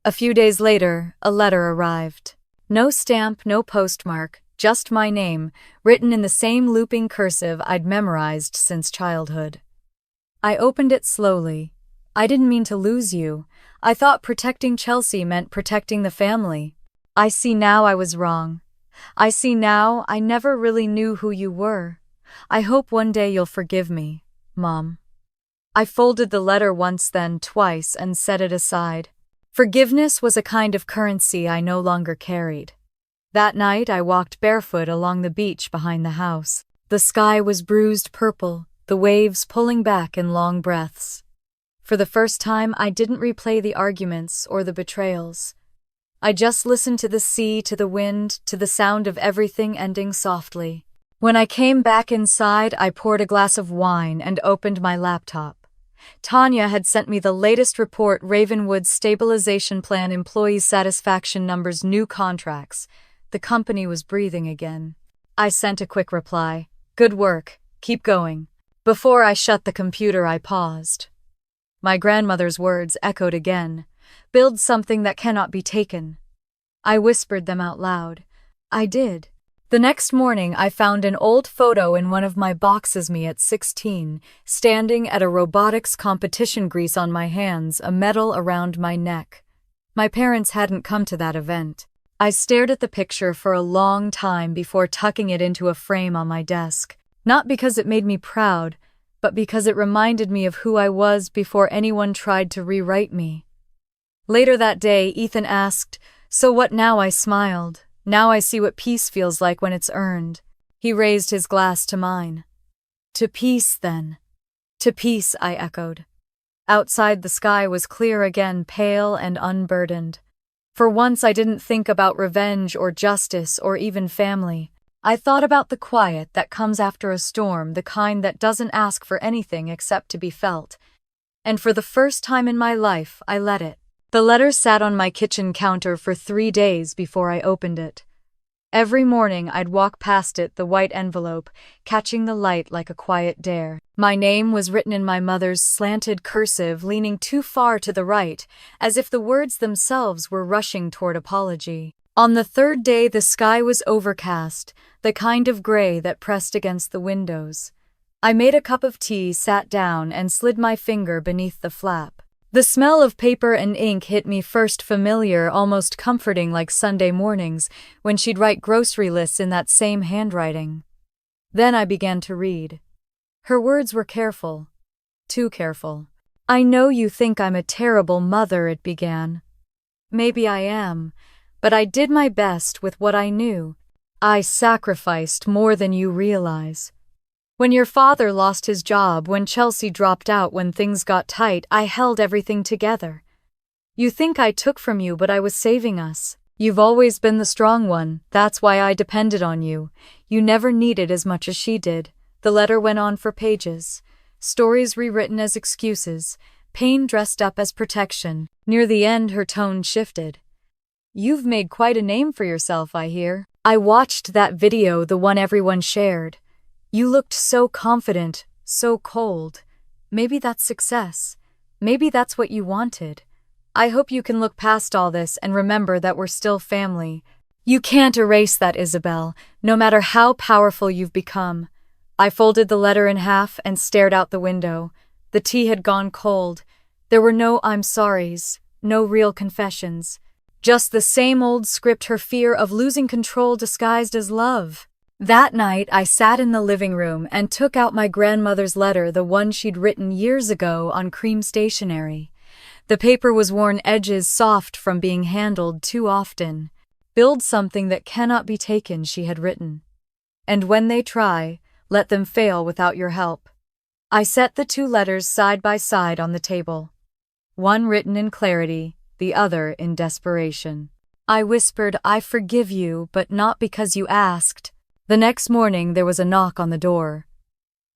[SPEAKER 1] A few days later, a letter arrived. No stamp, no postmark, just my name, written in the same looping cursive I'd memorized since childhood. I opened it slowly. I didn't mean to lose you. I thought protecting Chelsea meant protecting the family. I see now I was wrong. I see now I never really knew who you were. I hope one day you'll forgive me, Mom. I folded the letter once, then twice, and set it aside. Forgiveness was a kind of currency I no longer carried. That night I walked barefoot along the beach behind the house. The sky was bruised purple, the waves pulling back in long breaths. For the first time, I didn't replay the arguments or the betrayals. I just listened to the sea, to the wind, to the sound of everything ending softly. When I came back inside, I poured a glass of wine and opened my laptop. Tanya had sent me the latest report, Ravenwood's stabilization plan, employee satisfaction numbers, new contracts. The company was breathing again. I sent a quick reply. Good work. Keep going. Before I shut the computer, I paused. My grandmother's words echoed again. Build something that cannot be taken. I whispered them out loud. I did. The next morning, I found an old photo in one of my boxes, me at 16, standing at a robotics competition, grease on my hands, a medal around my neck. My parents hadn't come to that event. I stared at the picture for a long time before tucking it into a frame on my desk. Not because it made me proud, but because it reminded me of who I was before anyone tried to rewrite me. Later that day, Ethan asked, "So what now?" I smiled. Now I see what peace feels like when it's earned. He raised his glass to mine. To peace, then. To peace, I echoed. Outside, the sky was clear again, pale and unburdened. For once, I didn't think about revenge or justice or even family. I thought about the quiet that comes after a storm, the kind that doesn't ask for anything except to be felt. And for the first time in my life, I let it. The letter sat on my kitchen counter for 3 days before I opened it. Every morning I'd walk past it, the white envelope, catching the light like a quiet dare. My name was written in my mother's slanted cursive, leaning too far to the right, as if the words themselves were rushing toward apology. On the 3rd day, the sky was overcast, the kind of gray that pressed against the windows. I made a cup of tea, sat down, and slid my finger beneath the flap. The smell of paper and ink hit me first, familiar, almost comforting, like Sunday mornings when she'd write grocery lists in that same handwriting. Then I began to read. Her words were careful. Too careful. I know you think I'm a terrible mother, it began. Maybe I am, but I did my best with what I knew. I sacrificed more than you realize. When your father lost his job, when Chelsea dropped out, when things got tight, I held everything together. You think I took from you, but I was saving us. You've always been the strong one. That's why I depended on you. You never needed as much as she did. The letter went on for pages. Stories rewritten as excuses. Pain dressed up as protection. Near the end, her tone shifted. You've made quite a name for yourself, I hear. I watched that video, the one everyone shared. You looked so confident, so cold. Maybe that's success. Maybe that's what you wanted. I hope you can look past all this and remember that we're still family. You can't erase that, Isabel, no matter how powerful you've become. I folded the letter in half and stared out the window. The tea had gone cold. There were no I'm sorries, no real confessions. Just the same old script, her fear of losing control disguised as love. That night, I sat in the living room and took out my grandmother's letter, the one she'd written years ago on cream stationery. The paper was worn edges, soft from being handled too often. Build something that cannot be taken, she had written. And when they try, let them fail without your help. I set the 2 letters side by side on the table. One written in clarity, the other in desperation. I whispered, I forgive you, but not because you asked. The next morning, there was a knock on the door.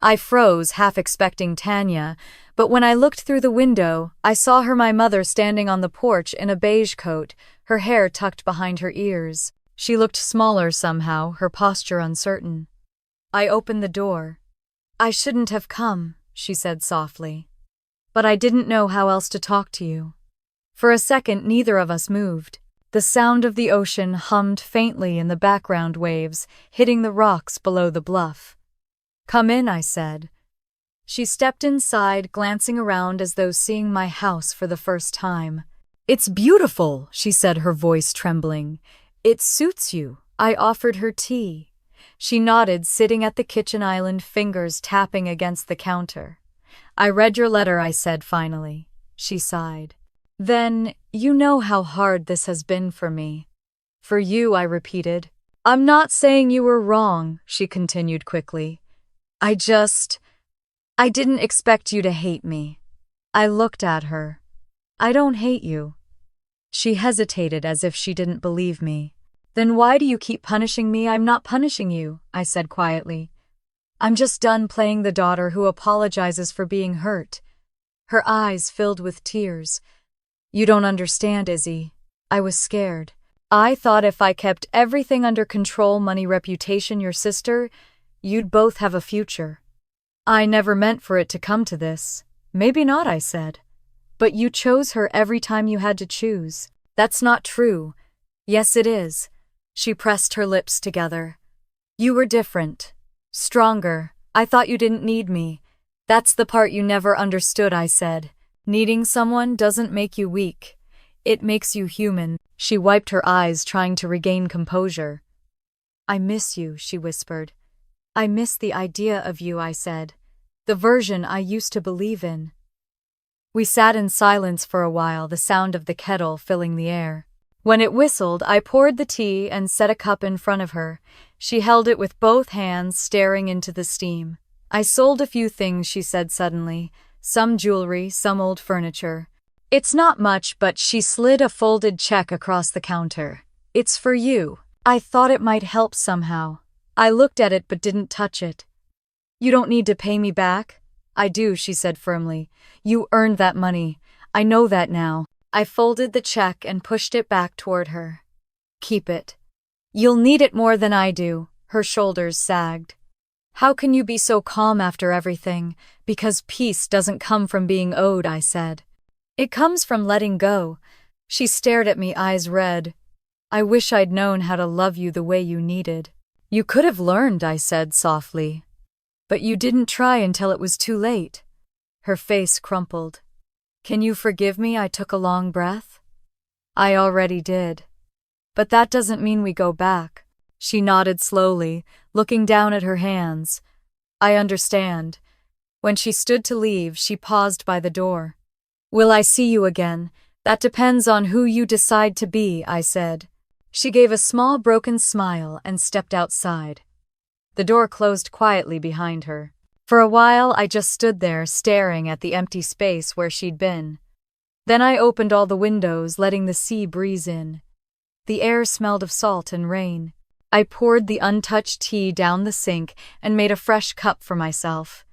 [SPEAKER 1] I froze, half expecting Tanya, but when I looked through the window, I saw my mother standing on the porch in a beige coat, her hair tucked behind her ears. She looked smaller somehow, her posture uncertain. I opened the door. I shouldn't have come, she said softly. But I didn't know how else to talk to you. For a second, neither of us moved. The sound of the ocean hummed faintly in the background waves, hitting the rocks below the bluff. Come in, I said. She stepped inside, glancing around as though seeing my house for the first time. It's beautiful, she said, her voice trembling. It suits you. I offered her tea. She nodded, sitting at the kitchen island, fingers tapping against the counter. I read your letter, I said finally. She sighed. Then, you know how hard this has been for me. For you, I repeated. I'm not saying you were wrong, she continued quickly. I didn't expect you to hate me. I looked at her. I don't hate you. She hesitated as if she didn't believe me. Then why do you keep punishing me? I'm not punishing you, I said quietly. I'm just done playing the daughter who apologizes for being hurt. Her eyes filled with tears. You don't understand, Izzy. I was scared. I thought if I kept everything under control, money, reputation, your sister, you'd both have a future. I never meant for it to come to this. Maybe not, I said. But you chose her every time you had to choose. That's not true. Yes, it is. She pressed her lips together. You were different. Stronger. I thought you didn't need me. That's the part you never understood, I said. Needing someone doesn't make you weak. It makes you human. She wiped her eyes, trying to regain composure. I miss you, she whispered. I miss the idea of you, I said. The version I used to believe in. We sat in silence for a while, the sound of the kettle filling the air. When it whistled, I poured the tea and set a cup in front of her. She held it with both hands, staring into the steam. I sold a few things, she said suddenly. Some jewelry, some old furniture. It's not much, but she slid a folded check across the counter. It's for you. I thought it might help somehow. I looked at it but didn't touch it. You don't need to pay me back. I do, she said firmly. You earned that money. I know that now. I folded the check and pushed it back toward her. Keep it. You'll need it more than I do. Her shoulders sagged. How can you be so calm after everything? Because peace doesn't come from being owed, I said. It comes from letting go. She stared at me, eyes red. I wish I'd known how to love you the way you needed. You could have learned, I said softly. But you didn't try until it was too late. Her face crumpled. Can you forgive me? I took a long breath. I already did. But that doesn't mean we go back. She nodded slowly, looking down at her hands. I understand. When she stood to leave, she paused by the door. Will I see you again? That depends on who you decide to be, I said. She gave a small broken smile and stepped outside. The door closed quietly behind her. For a while, I just stood there, staring at the empty space where she'd been. Then I opened all the windows, letting the sea breeze in. The air smelled of salt and rain. I poured the untouched tea down the sink and made a fresh cup for myself.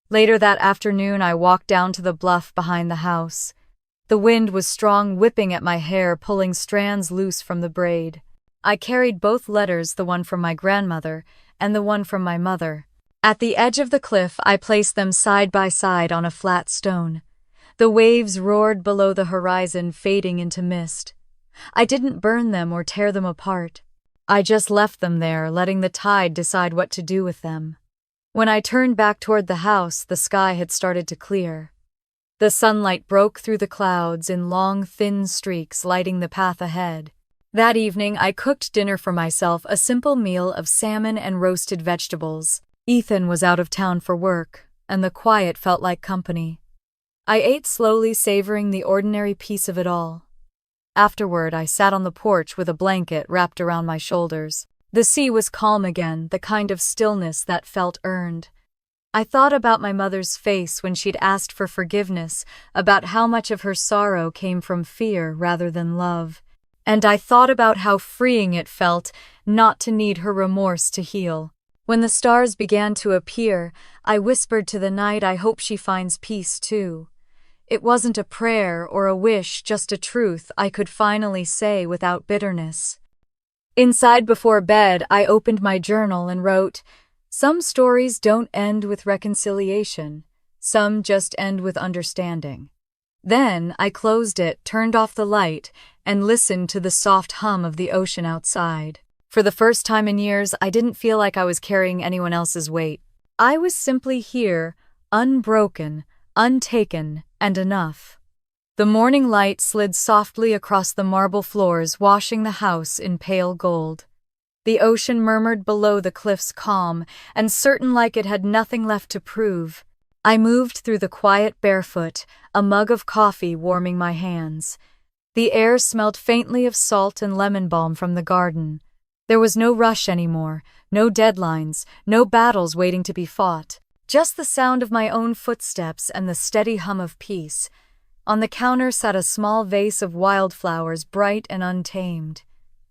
[SPEAKER 1] Later that afternoon, I walked down to the bluff behind the house. The wind was strong, whipping at my hair, pulling strands loose from the braid. I carried both letters, the one from my grandmother and the one from my mother. At the edge of the cliff, I placed them side by side on a flat stone. The waves roared below the horizon, fading into mist. I didn't burn them or tear them apart. I just left them there, letting the tide decide what to do with them. When I turned back toward the house, the sky had started to clear. The sunlight broke through the clouds in long, thin streaks, lighting the path ahead. That evening, I cooked dinner for myself, a simple meal of salmon and roasted vegetables. Ethan was out of town for work, and the quiet felt like company. I ate slowly, savoring the ordinary peace of it all. Afterward, I sat on the porch with a blanket wrapped around my shoulders. The sea was calm again, the kind of stillness that felt earned. I thought about my mother's face when she'd asked for forgiveness, about how much of her sorrow came from fear rather than love. And I thought about how freeing it felt not to need her remorse to heal. When the stars began to appear, I whispered to the night, I hope she finds peace too. It wasn't a prayer or a wish, just a truth I could finally say without bitterness. Inside before bed, I opened my journal and wrote, Some stories don't end with reconciliation. Some just end with understanding. Then I closed it, turned off the light, and listened to the soft hum of the ocean outside. For the first time in years, I didn't feel like I was carrying anyone else's weight. I was simply here, unbroken, untaken, and enough. The morning light slid softly across the marble floors, washing the house in pale gold. The ocean murmured below the cliffs, calm and certain, like it had nothing left to prove. I moved through the quiet barefoot, a mug of coffee warming my hands. The air smelled faintly of salt and lemon balm from the garden. There was no rush anymore, no deadlines, no battles waiting to be fought. Just the sound of my own footsteps and the steady hum of peace. On the counter sat a small vase of wildflowers, bright and untamed.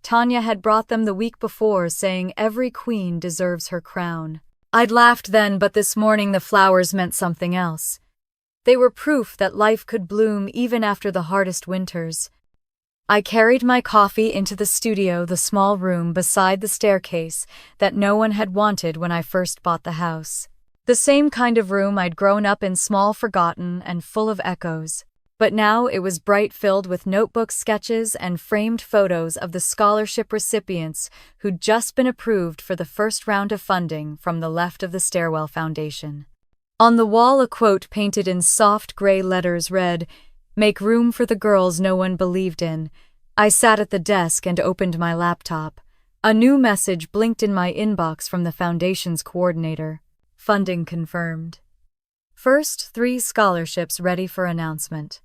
[SPEAKER 1] Tanya had brought them the week before, saying every queen deserves her crown. I'd laughed then, but this morning the flowers meant something else. They were proof that life could bloom even after the hardest winters. I carried my coffee into the studio, the small room beside the staircase that no one had wanted when I first bought the house. The same kind of room I'd grown up in, small, forgotten, and full of echoes. But now it was bright, filled with notebook sketches and framed photos of the scholarship recipients who'd just been approved for the first round of funding from the left of the Stairwell Foundation. On the wall, a quote painted in soft gray letters read, "Make room for the girls no one believed in." I sat at the desk and opened my laptop. A new message blinked in my inbox from the foundation's coordinator. Funding confirmed. First 3 scholarships ready for announcement.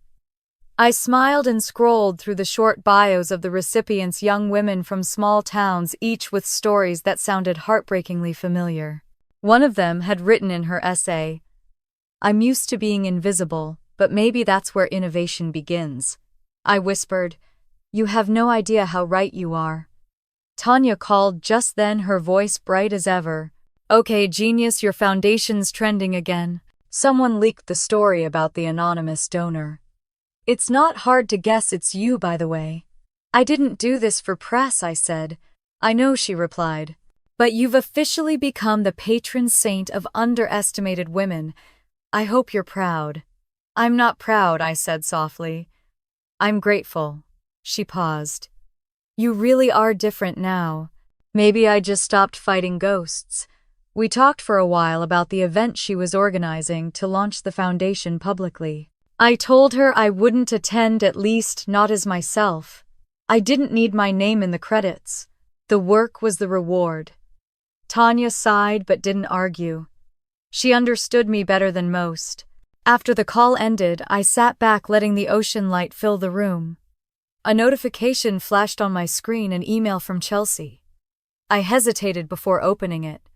[SPEAKER 1] I smiled and scrolled through the short bios of the recipients, young women from small towns, each with stories that sounded heartbreakingly familiar. One of them had written in her essay, "I'm used to being invisible, but maybe that's where innovation begins." I whispered, "You have no idea how right you are." Tanya called just then, her voice bright as ever. "Okay, genius, your foundation's trending again. Someone leaked the story about the anonymous donor. It's not hard to guess it's you, by the way." "I didn't do this for press," I said. "I know," she replied. "But you've officially become the patron saint of underestimated women. I hope you're proud." "I'm not proud," I said softly. "I'm grateful." She paused. "You really are different now. Maybe I just stopped fighting ghosts." We talked for a while about the event she was organizing to launch the foundation publicly. I told her I wouldn't attend, at least not as myself. I didn't need my name in the credits. The work was the reward. Tanya sighed but didn't argue. She understood me better than most. After the call ended, I sat back, letting the ocean light fill the room. A notification flashed on my screen, an email from Chelsea. I hesitated before opening it.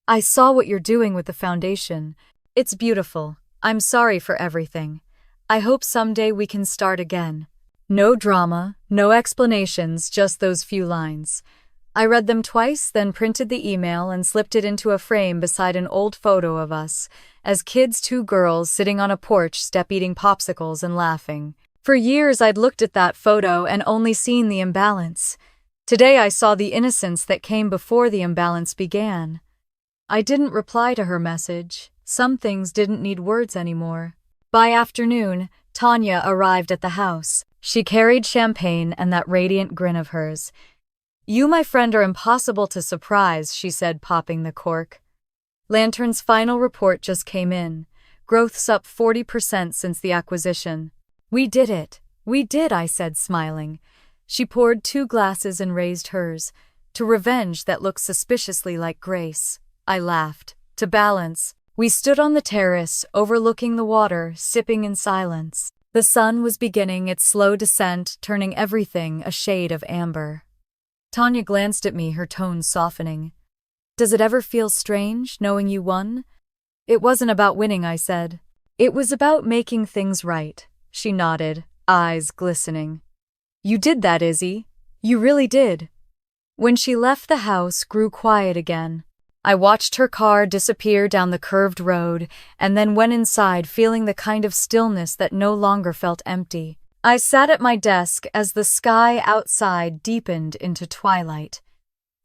[SPEAKER 1] "I saw what you're doing with the foundation. It's beautiful. I'm sorry for everything. I hope someday we can start again." No drama, no explanations, just those few lines. I read them twice, then printed the email and slipped it into a frame beside an old photo of us, as kids, 2 girls sitting on a porch step, eating popsicles and laughing. For years I'd looked at that photo and only seen the imbalance. Today I saw the innocence that came before the imbalance began. I didn't reply to her message. Some things didn't need words anymore. By afternoon, Tanya arrived at the house. She carried champagne and that radiant grin of hers. "You, my friend, are impossible to surprise," she said, popping the cork. Lantern's final report just came in. Growth's up 40% since the acquisition. "We did it. We did," I said, smiling. She poured 2 glasses and raised hers. "To revenge that looked suspiciously like grace." I laughed. "To balance." We stood on the terrace, overlooking the water, sipping in silence. The sun was beginning its slow descent, turning everything a shade of amber. Tanya glanced at me, her tone softening. "Does it ever feel strange, knowing you won?" "It wasn't about winning," I said. "It was about making things right." She nodded, eyes glistening. "You did that, Izzy. You really did." When she left, the house grew quiet again. I watched her car disappear down the curved road and then went inside, feeling the kind of stillness that no longer felt empty. I sat at my desk as the sky outside deepened into twilight.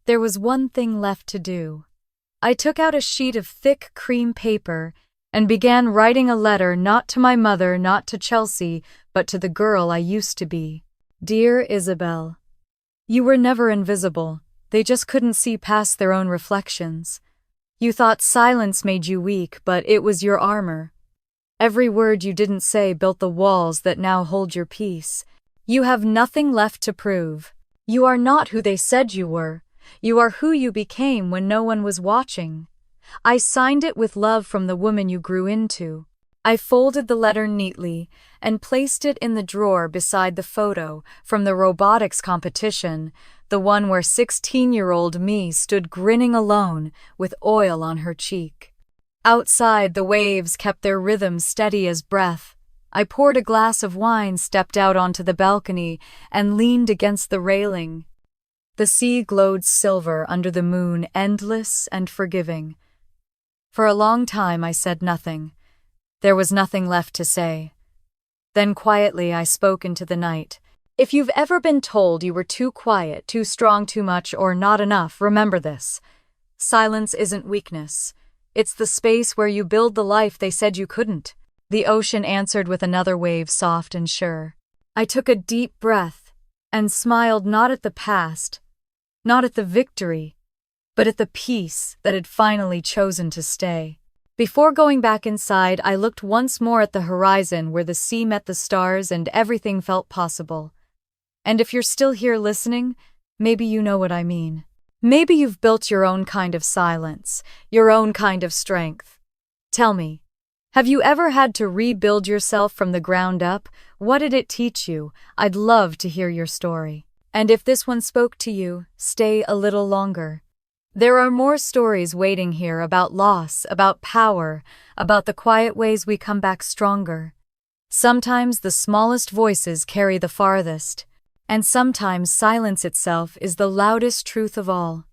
[SPEAKER 1] There was one thing left to do. I took out a sheet of thick cream paper and began writing a letter not to my mother, not to Chelsea, but to the girl I used to be. Dear Isabel, you were never invisible. They just couldn't see past their own reflections. You thought silence made you weak, but it was your armor. Every word you didn't say built the walls that now hold your peace. You have nothing left to prove. You are not who they said you were. You are who you became when no one was watching. I signed it with love from the woman you grew into. I folded the letter neatly and placed it in the drawer beside the photo from the robotics competition, the one where 16-year-old me stood grinning alone with oil on her cheek. Outside, the waves kept their rhythm steady as breath. I poured a glass of wine, stepped out onto the balcony, and leaned against the railing. The sea glowed silver under the moon, endless and forgiving. For a long time I said nothing. There was nothing left to say. Then quietly I spoke into the night. If you've ever been told you were too quiet, too strong, too much, or not enough, remember this. Silence isn't weakness. It's the space where you build the life they said you couldn't. The ocean answered with another wave, soft and sure. I took a deep breath and smiled, not at the past, not at the victory, but at the peace that had finally chosen to stay. Before going back inside, I looked once more at the horizon where the sea met the stars and everything felt possible. And if you're still here listening, maybe you know what I mean. Maybe you've built your own kind of silence, your own kind of strength. Tell me, have you ever had to rebuild yourself from the ground up? What did it teach you? I'd love to hear your story. And if this one spoke to you, stay a little longer. There are more stories waiting here about loss, about power, about the quiet ways we come back stronger. Sometimes the smallest voices carry the farthest, and sometimes silence itself is the loudest truth of all.